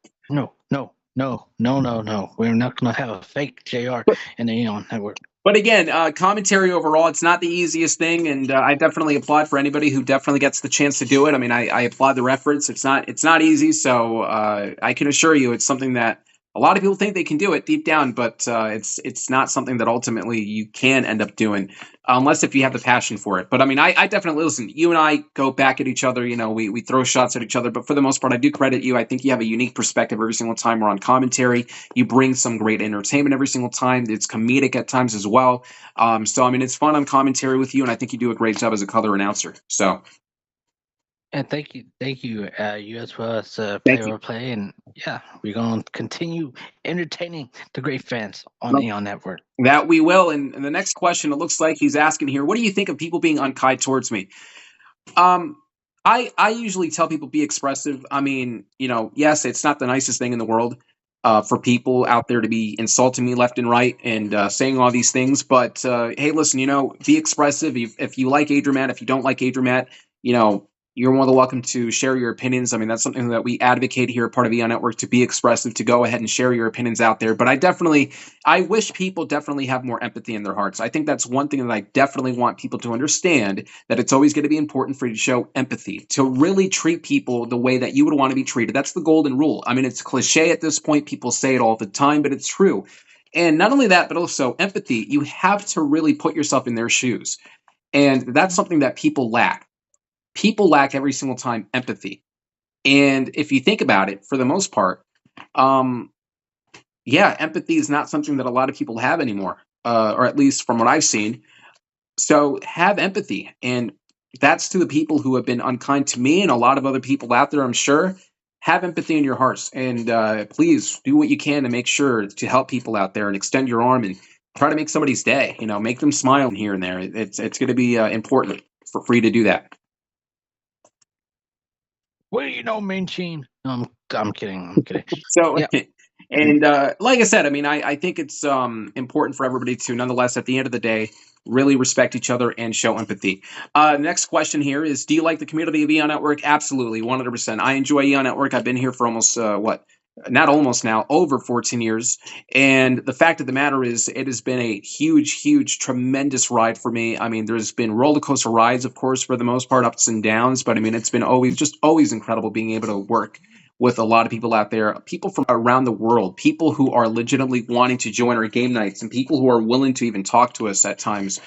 We're not gonna have a fake JR in the network. but again, commentary overall, it's not the easiest thing, and I definitely applaud for anybody who definitely gets the chance to do it. I mean, I applaud their efforts. It's not easy, so I can assure you, it's something that a lot of people think they can do it deep down, but it's not something that ultimately you can end up doing unless if you have the passion for it. But I mean, I definitely listen. You and I go back at each other. We throw shots at each other, but for the most part, I do credit you. I think you have a unique perspective every single time we're on commentary. You bring some great entertainment every single time. It's comedic at times as well. So I mean, it's fun on commentary with you, and I think you do a great job as a color announcer. So. And thank you, you as well as Thank you. play, and yeah, we're gonna continue entertaining the great fans on Eon Network. That we will. And the next question, it looks like he's asking here, what do you think of people being unkind towards me? I usually tell people be expressive. I mean, yes, it's not the nicest thing in the world for people out there to be insulting me left and right and saying all these things. But hey, listen, be expressive. If you like Adrian Matt, if you don't like Adrian Matt, you're more than welcome to share your opinions. I mean, that's something that we advocate here, part of EON Network, to be expressive, to go ahead and share your opinions out there. But I wish people definitely have more empathy in their hearts. I think that's one thing that I definitely want people to understand, that it's always going to be important for you to show empathy, to really treat people the way that you would want to be treated. That's the golden rule. I mean, it's cliche at this point. People say it all the time, but it's true. And not only that, but also empathy. You have to really put yourself in their shoes. And that's something that people lack. People lack every single time empathy. And if you think about it, for the most part, um, yeah, empathy is not something that a lot of people have anymore, or at least from what I've seen. So have empathy. And that's to the people who have been unkind to me and a lot of other people out there, I'm sure. Have empathy in your hearts. And please do what you can to make sure to help people out there and extend your arm and try to make somebody's day. You know, make them smile here and there. It's going to be important for you to do that. What do you know, Manchin? No, I'm kidding. I'm kidding. So, Yeah. and like I said, I mean, I think it's important for everybody to, nonetheless, at the end of the day, really respect each other and show empathy. Next question here is: do you like the community of EON Network? Absolutely, 100%. I enjoy EON Network. I've been here for almost not almost now, over 14 years. And the fact of the matter is, it has been a huge, huge, tremendous ride for me. I mean, there's been roller coaster rides, of course, for the most part, ups and downs. But I mean, it's been always incredible being able to work with a lot of people out there, people from around the world, people who are legitimately wanting to join our game nights, and people who are willing to even talk to us at times.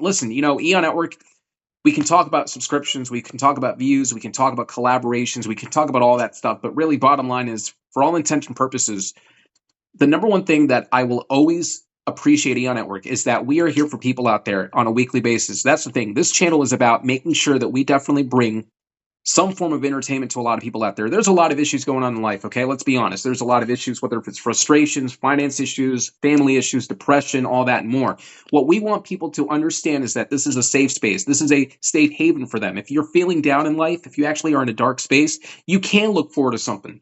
Listen, you know, EON Network, we can talk about subscriptions, we can talk about views, we can talk about collaborations, we can talk about all that stuff. But really, bottom line is, for all intents and purposes, the number one thing that I will always appreciate EON Network is that we are here for people out there on a weekly basis. That's the thing. This channel is about making sure that we definitely bring some form of entertainment to a lot of people out there. There's a lot of issues going on in life, okay? Let's be honest. There's a lot of issues, whether it's frustrations, finance issues, family issues, depression, all that and more. What we want people to understand is that this is a safe space. This is a safe haven for them. If you're feeling down in life, if you actually are in a dark space, you can look forward to something.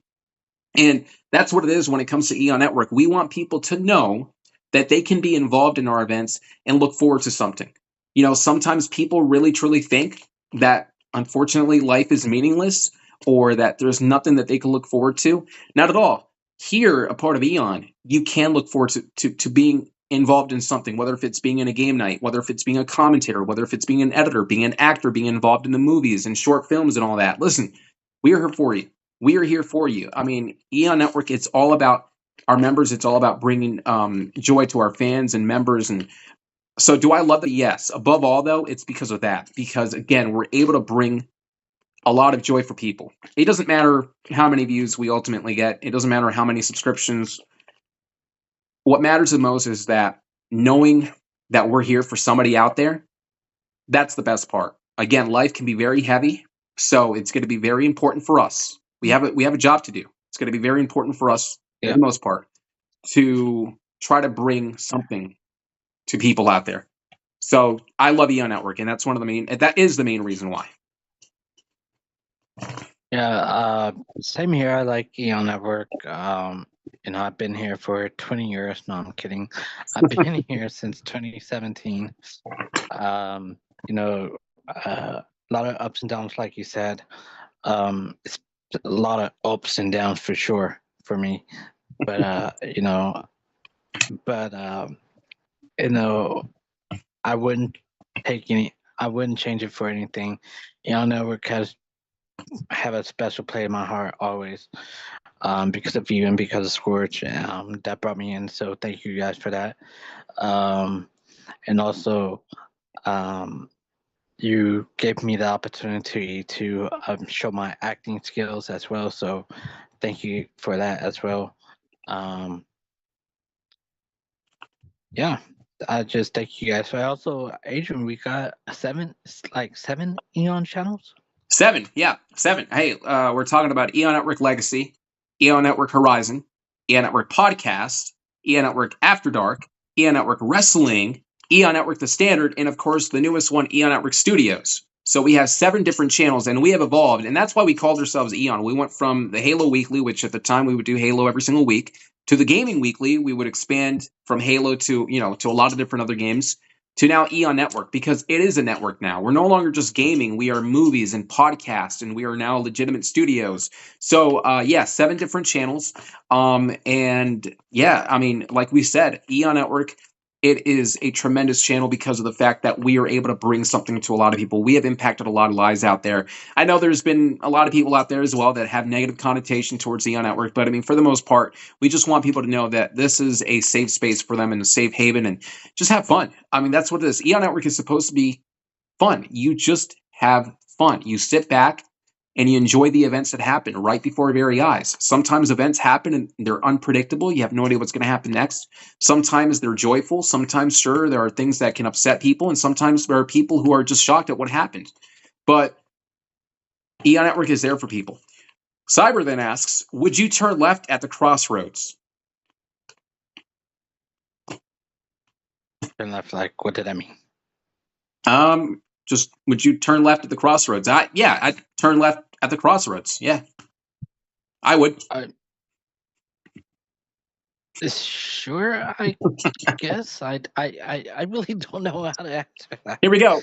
And that's what it is when it comes to EON Network. We want people to know that they can be involved in our events and look forward to something. You know, sometimes people really truly think that, unfortunately, life is meaningless, or that there's nothing that they can look forward to. Not at all. Here, a part of EON, you can look forward to being involved in something, whether if it's being in a game night, whether if it's being a commentator, whether if it's being an editor, being an actor, being involved in the movies and short films and all that. Listen, we are here for you. We are here for you. I mean, EON Network, it's all about our members. It's all about bringing joy to our fans and members. And so do I love it? Yes. Above all, though, it's because of that. Because, again, we're able to bring a lot of joy for people. It doesn't matter how many views we ultimately get. It doesn't matter how many subscriptions. What matters the most is that knowing that we're here for somebody out there, that's the best part. Again, life can be very heavy, so it's going to be very important for us. We have a job to do. It's going to be very important for us, for the most part, to try to bring something to people out there. So I love EON Network, and that is the main reason why. Yeah, same here. I like EON Network. You know, I've been here for 20 years. No, I'm kidding. I've been here since 2017. You know, a lot of ups and downs, like you said. It's a lot of ups and downs for sure for me. But you know, I wouldn't change it for anything. EON Network have a special place in my heart always, because of you and because of Scorch, that brought me in. So thank you guys for that. And also, you gave me the opportunity to show my acting skills as well. So thank you for that as well. Yeah, I just thank you guys. So also, Adrian, we got seven EON channels. Seven. Hey, we're talking about EON Network Legacy, EON Network Horizon, EON Network Podcast, EON Network After Dark, EON Network Wrestling, EON Network The Standard, and of course the newest one, EON Network Studios. So we have 7 different channels, and we have evolved, and that's why we called ourselves EON. We went from the Halo Weekly, which at the time we would do Halo every single week, to the Gaming Weekly. We would expand from Halo to a lot of different other games, to now Eon Network, because it is a network now. We're no longer just gaming. We are movies and podcasts, and we are now legitimate studios. So, yeah, 7 different channels. And yeah, I mean, like we said, Eon Network, it is a tremendous channel because of the fact that we are able to bring something to a lot of people. We have impacted a lot of lives out there. I know there's been a lot of people out there as well that have negative connotation towards Eon Network, but I mean, for the most part, we just want people to know that this is a safe space for them and a safe haven, and just have fun. I mean, that's what it is. Eon Network is supposed to be fun. You just have fun. You sit back and you enjoy the events that happen right before your very eyes. Sometimes events happen and they're unpredictable. You have no idea what's going to happen next. Sometimes they're joyful. Sometimes, sure, there are things that can upset people. And sometimes there are people who are just shocked at what happened. But Eon Network is there for people. Cyber then asks, would you turn left at the crossroads? Turn left, like, what did that mean? Just would you turn left at the crossroads? Yeah, I'd turn left at the crossroads. Yeah, I would. Sure, I guess. I really don't know how to answer that. Here we go.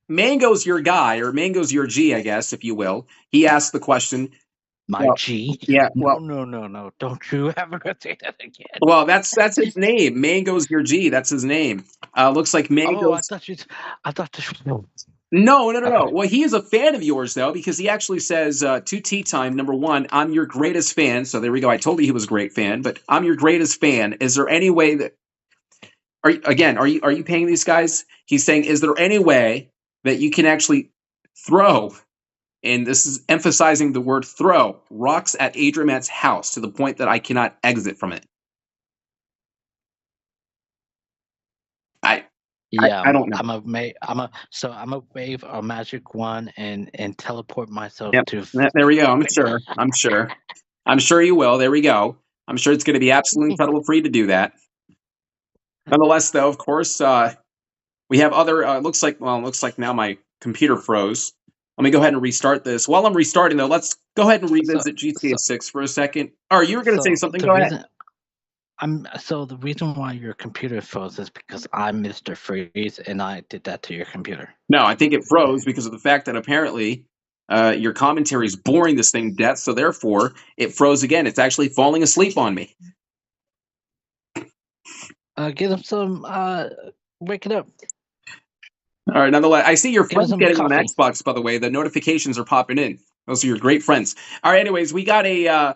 Mango's your guy, or Mango's your G, I guess, if you will. He asked the question. My G? Yeah. Well, no. Don't you ever say that again. Well, that's his name. Mango's your G. That's his name. Looks like Mango's. Oh, I thought this was. No. Well, he is a fan of yours, though, because he actually says to Tea Time, number 1, I'm your greatest fan. So there we go. I told you he was a great fan, but I'm your greatest fan. Is there any way that are you paying these guys? He's saying, is there any way that you can actually throw, and this is emphasizing the word throw, rocks at Adrian's house to the point that I cannot exit from it? Yeah, I don't know. I'm a wave a magic wand and teleport myself to. There we go. I'm sure you will. There we go. I'm sure it's going to be absolutely incredible for you to do that. Nonetheless, though, of course, we have other. Looks like now my computer froze. Let me go ahead and restart this. While I'm restarting, though, let's go ahead and revisit GTA 6 for a second. Or you were going to say something. Go ahead. So the reason why your computer froze is because I'm Mr. Freeze and I did that to your computer. No, I think it froze because of the fact that apparently your commentary is boring this thing to death, so therefore it froze again. It's actually falling asleep on me. Give them some wake it up. All right, nonetheless, I see your friends getting on Xbox, by the way. The notifications are popping in. Those are your great friends. All right, anyways, we got a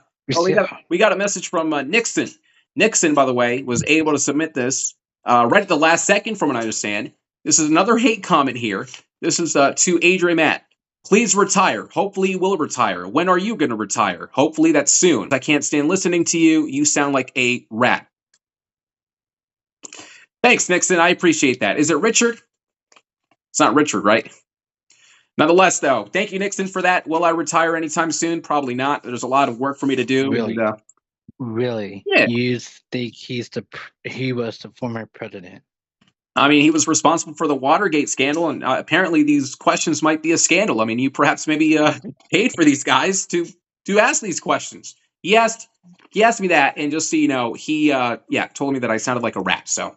we got a message from Nixon. Nixon, by the way, was able to submit this right at the last second, from what I understand. This is another hate comment here. This is to Adrian Matt. Please retire. Hopefully you will retire. When are you going to retire? Hopefully that's soon. I can't stand listening to you. You sound like a rat. Thanks, Nixon. I appreciate that. Is it Richard? It's not Richard, right? Nonetheless, though, thank you, Nixon, for that. Will I retire anytime soon? Probably not. There's a lot of work for me to do. Really? And, really? Yeah. You think he was the former president? I mean, he was responsible for the Watergate scandal, and apparently these questions might be a scandal. I mean, you perhaps maybe paid for these guys to ask these questions. He asked me that, and just so you know, he told me that I sounded like a rat. So,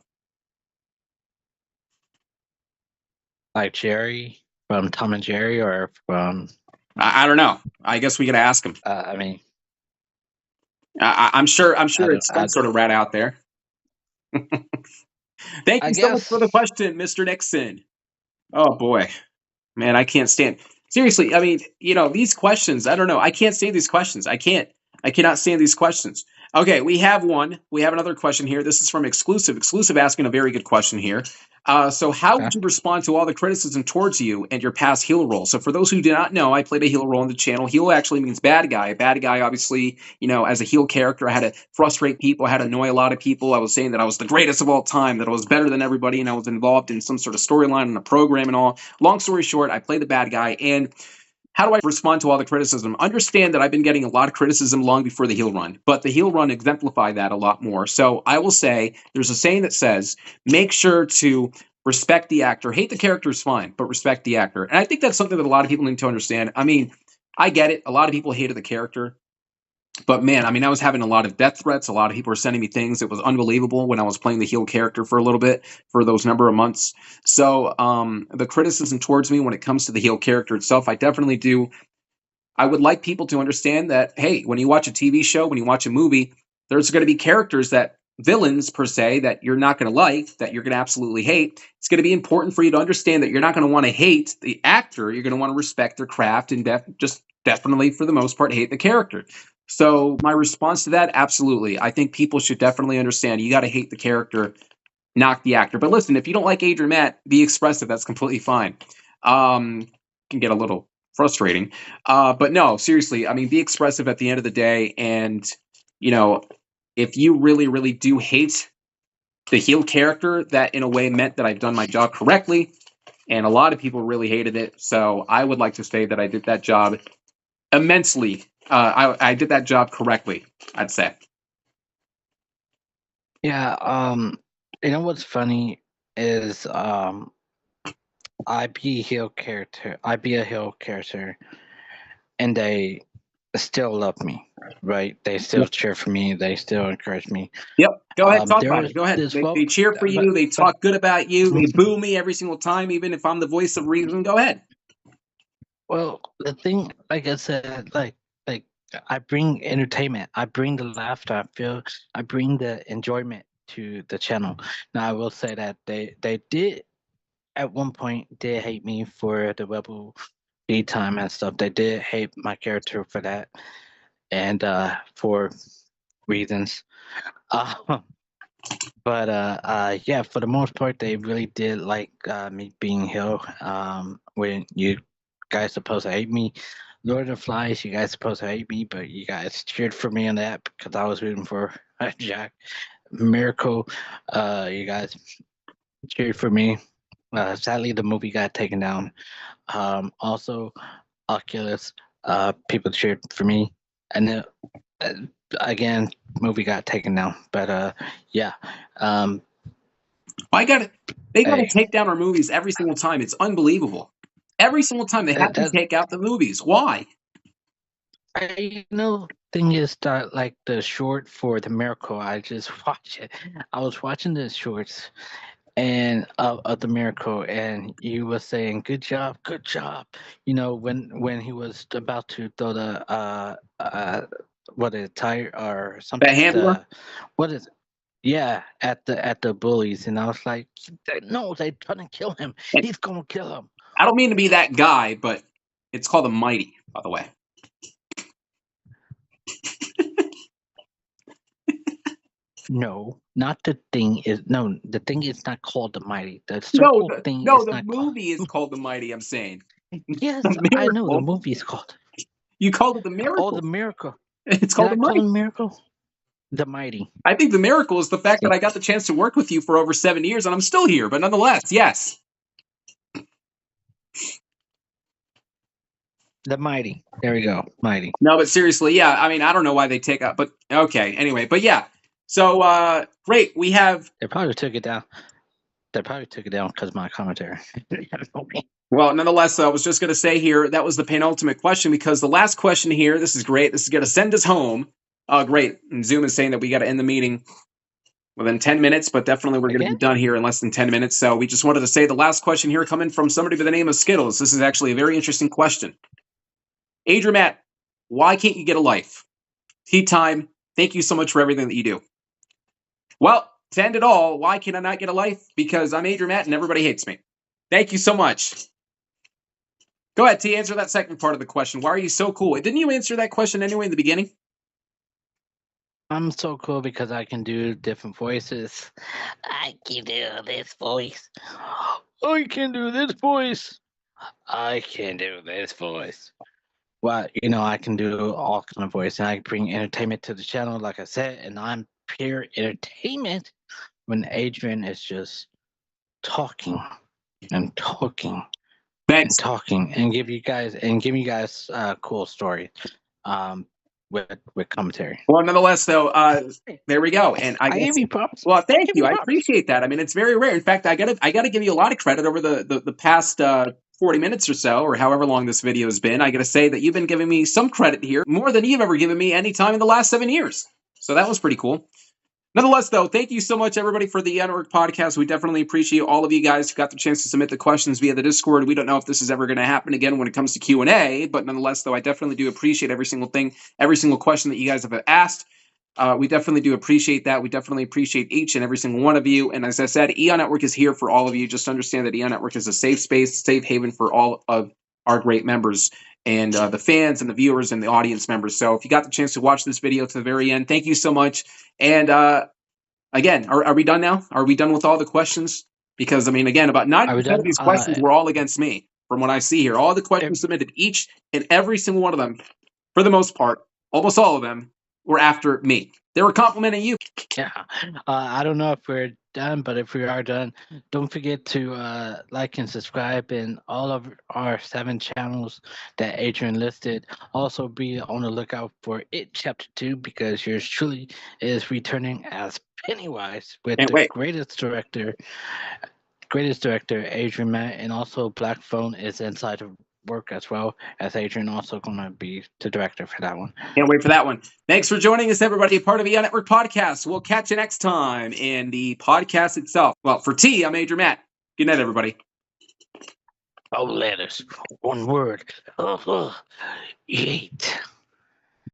like Jerry from Tom and Jerry, or from I don't know. I guess we could ask him. I mean, I'm sure it's some sort of rat out there. Thank you so much for the question, Mr. Nixon. Oh boy, man, I can't stand. Seriously, I mean, these questions. I don't know. I can't stand these questions. I cannot stand these questions. Okay, we have one. We have another question here. This is from Exclusive. Exclusive asking a very good question here. So how would you respond to all the criticism towards you and your past heel role? So for those who do not know, I played a heel role on the channel. Heel actually means bad guy. Bad guy, obviously, as a heel character, I had to frustrate people. I had to annoy a lot of people. I was saying that I was the greatest of all time, that I was better than everybody, and I was involved in some sort of storyline in a program and all. Long story short, I played the bad guy. And how do I respond to all the criticism? Understand that I've been getting a lot of criticism long before the heel run, but the heel run exemplified that a lot more. So I will say there's a saying that says, make sure to respect the actor. Hate the character is fine, but respect the actor. And I think that's something that a lot of people need to understand. I mean, I get it. A lot of people hated the character. But man, I mean, I was having a lot of death threats. A lot of people were sending me things. It was unbelievable when I was playing the heel character for a little bit for those number of months. So the criticism towards me when it comes to the heel character itself, I definitely do. I would like people to understand that, hey, when you watch a TV show, when you watch a movie, there's going to be characters that villains per se that you're not going to like, that you're going to absolutely hate. It's going to be important for you to understand that you're not going to want to hate the actor. You're going to want to respect their craft and just definitely, for the most part, hate the character. So my response to that, absolutely. I think people should definitely understand you got to hate the character, not the actor. But listen, if you don't like Adrian Matt, be expressive. That's completely fine. Can get a little frustrating. But no, seriously, I mean, be expressive at the end of the day. And, you know, if you really, really do hate the heel character, that in a way meant that I've done my job correctly. And a lot of people really hated it. So I would like to say that I did that job immensely. I did that job correctly, I'd say. Yeah, you know what's funny is I be a heel character, and they still love me, right? They still cheer for me, they still encourage me. Yep. Go ahead, talk There about was it. Go ahead. this They cheer for you. They talk good about you. They boo me every single time, even if I'm the voice of reason. Go ahead. Well, the thing, like I said, like I bring entertainment, I bring the laughter, I bring the enjoyment to the channel. Now I will say that they did at one point did hate me for the Rebel time and stuff. They did hate my character for that, and for reasons. Uh, but yeah, for the most part, they really did like me being Hill. When you guys supposed to hate me, Lord of the Flies, you guys supposed to hate me, but you guys cheered for me on that because I was rooting for Jack. Miracle, you guys cheered for me. Sadly, the movie got taken down. Also, Oculus, people cheered for me, and then again, movie got taken down. But yeah, I got it. They got to hey, take down our movies every single time. It's unbelievable. Every single time they have to that take out the movies. Why? I know thing is that like the short for the miracle, I just watch it. I was watching the shorts and of the miracle, and you was saying good job. You know when he was about to throw the what is it, tire or The something, handler? the what is it? Yeah, at the bullies, and I was like, no, they're trying to kill him. And He's gonna kill him. I don't mean to be that guy, but it's called the Mighty, by the way. No, not the thing is no. The thing is not called the mighty. The circle thing No, is the not called. movie is called the Mighty. I'm saying Yes, the I know the Miracle. movie is called. You called it the Oh, the Miracle. miracle. It's Did called the I call Mighty. it miracle? The mighty. I think the miracle is the fact that See, I got the chance to work with you for over 7 years and I'm still here. But nonetheless, yes. the mighty. There we go, mighty. No, but seriously, yeah. I mean, I don't know why they take out, but okay. Anyway, but yeah. So great. We have. They probably took it down. They probably took it down because of my commentary. Well, nonetheless, I was just going to say here that was the penultimate question because the last question here. This is great. This is going to send us home. Great. And Zoom is saying that we got to end the meeting within 10 minutes, but definitely we're going to be Again? done here in less than 10 minutes. So we just wanted to say the last question here coming from somebody by the name of Skittles. This is actually a very interesting question. Adrian Matt, why can't you get a life? Tea time. Thank you so much for everything that you do. Well, to end it all, why can I not get a life? Because I'm Adrian Matt and everybody hates me. Thank you so much. Go ahead, T. Answer that second part of the question. Why are you so cool? Didn't you answer that question anyway in the beginning? I'm so cool because I can do different voices. I can do this voice. I can do this voice. I can do this voice. Well, you know, I can do all kind of voice, and I bring entertainment to the channel, like I said, and I'm pure entertainment when Adrian is just talking and talking and Thanks. talking and give you guys a cool story with commentary. Well, nonetheless, though, there we go. And I guess, give you props. well, thank give you. you I props. appreciate that. I mean, it's very rare. In fact, I gotta give you a lot of credit over the past 40 minutes or so, or however long this video has been, I got to say that you've been giving me some credit here, more than you've ever given me any time in the last 7 years. So that was pretty cool. Nonetheless, though, thank you so much, everybody, for the Network podcast. We definitely appreciate all of you guys who got the chance to submit the questions via the Discord. We don't know if this is ever going to happen again when it comes to Q&A, but nonetheless, though, I definitely do appreciate every single thing, every single question that you guys have asked. We definitely do appreciate that. We definitely appreciate each and every single one of you. And as I said, Eon Network is here for all of you. Just understand that Eon Network is a safe space, safe haven for all of our great members and the fans and the viewers and the audience members. So if you got the chance to watch this video to the very end, thank you so much. And again, are we done now? Are we done with all the questions? Because, I mean, again, about 90% of these questions were all against me from what I see here. All the questions submitted, each and every single one of them, for the most part, almost all of them, were after me. They were complimenting you. Yeah. I don't know if we're done, but if we are done, don't forget to like and subscribe in all of our 7 channels that Adrian listed. Also be on the lookout for It Chapter 2, because yours truly is returning as Pennywise with greatest director, Adrian Matt, and also Black Phone is inside of work as well, as Adrian also going to be the director for that one. Can't wait for that one. Thanks for joining us, everybody, part of the Eon Network podcast. We'll catch you next time in the podcast itself. Well, for T, I'm Adrian Matt. Good night, everybody. Oh, letters. One word. Eat.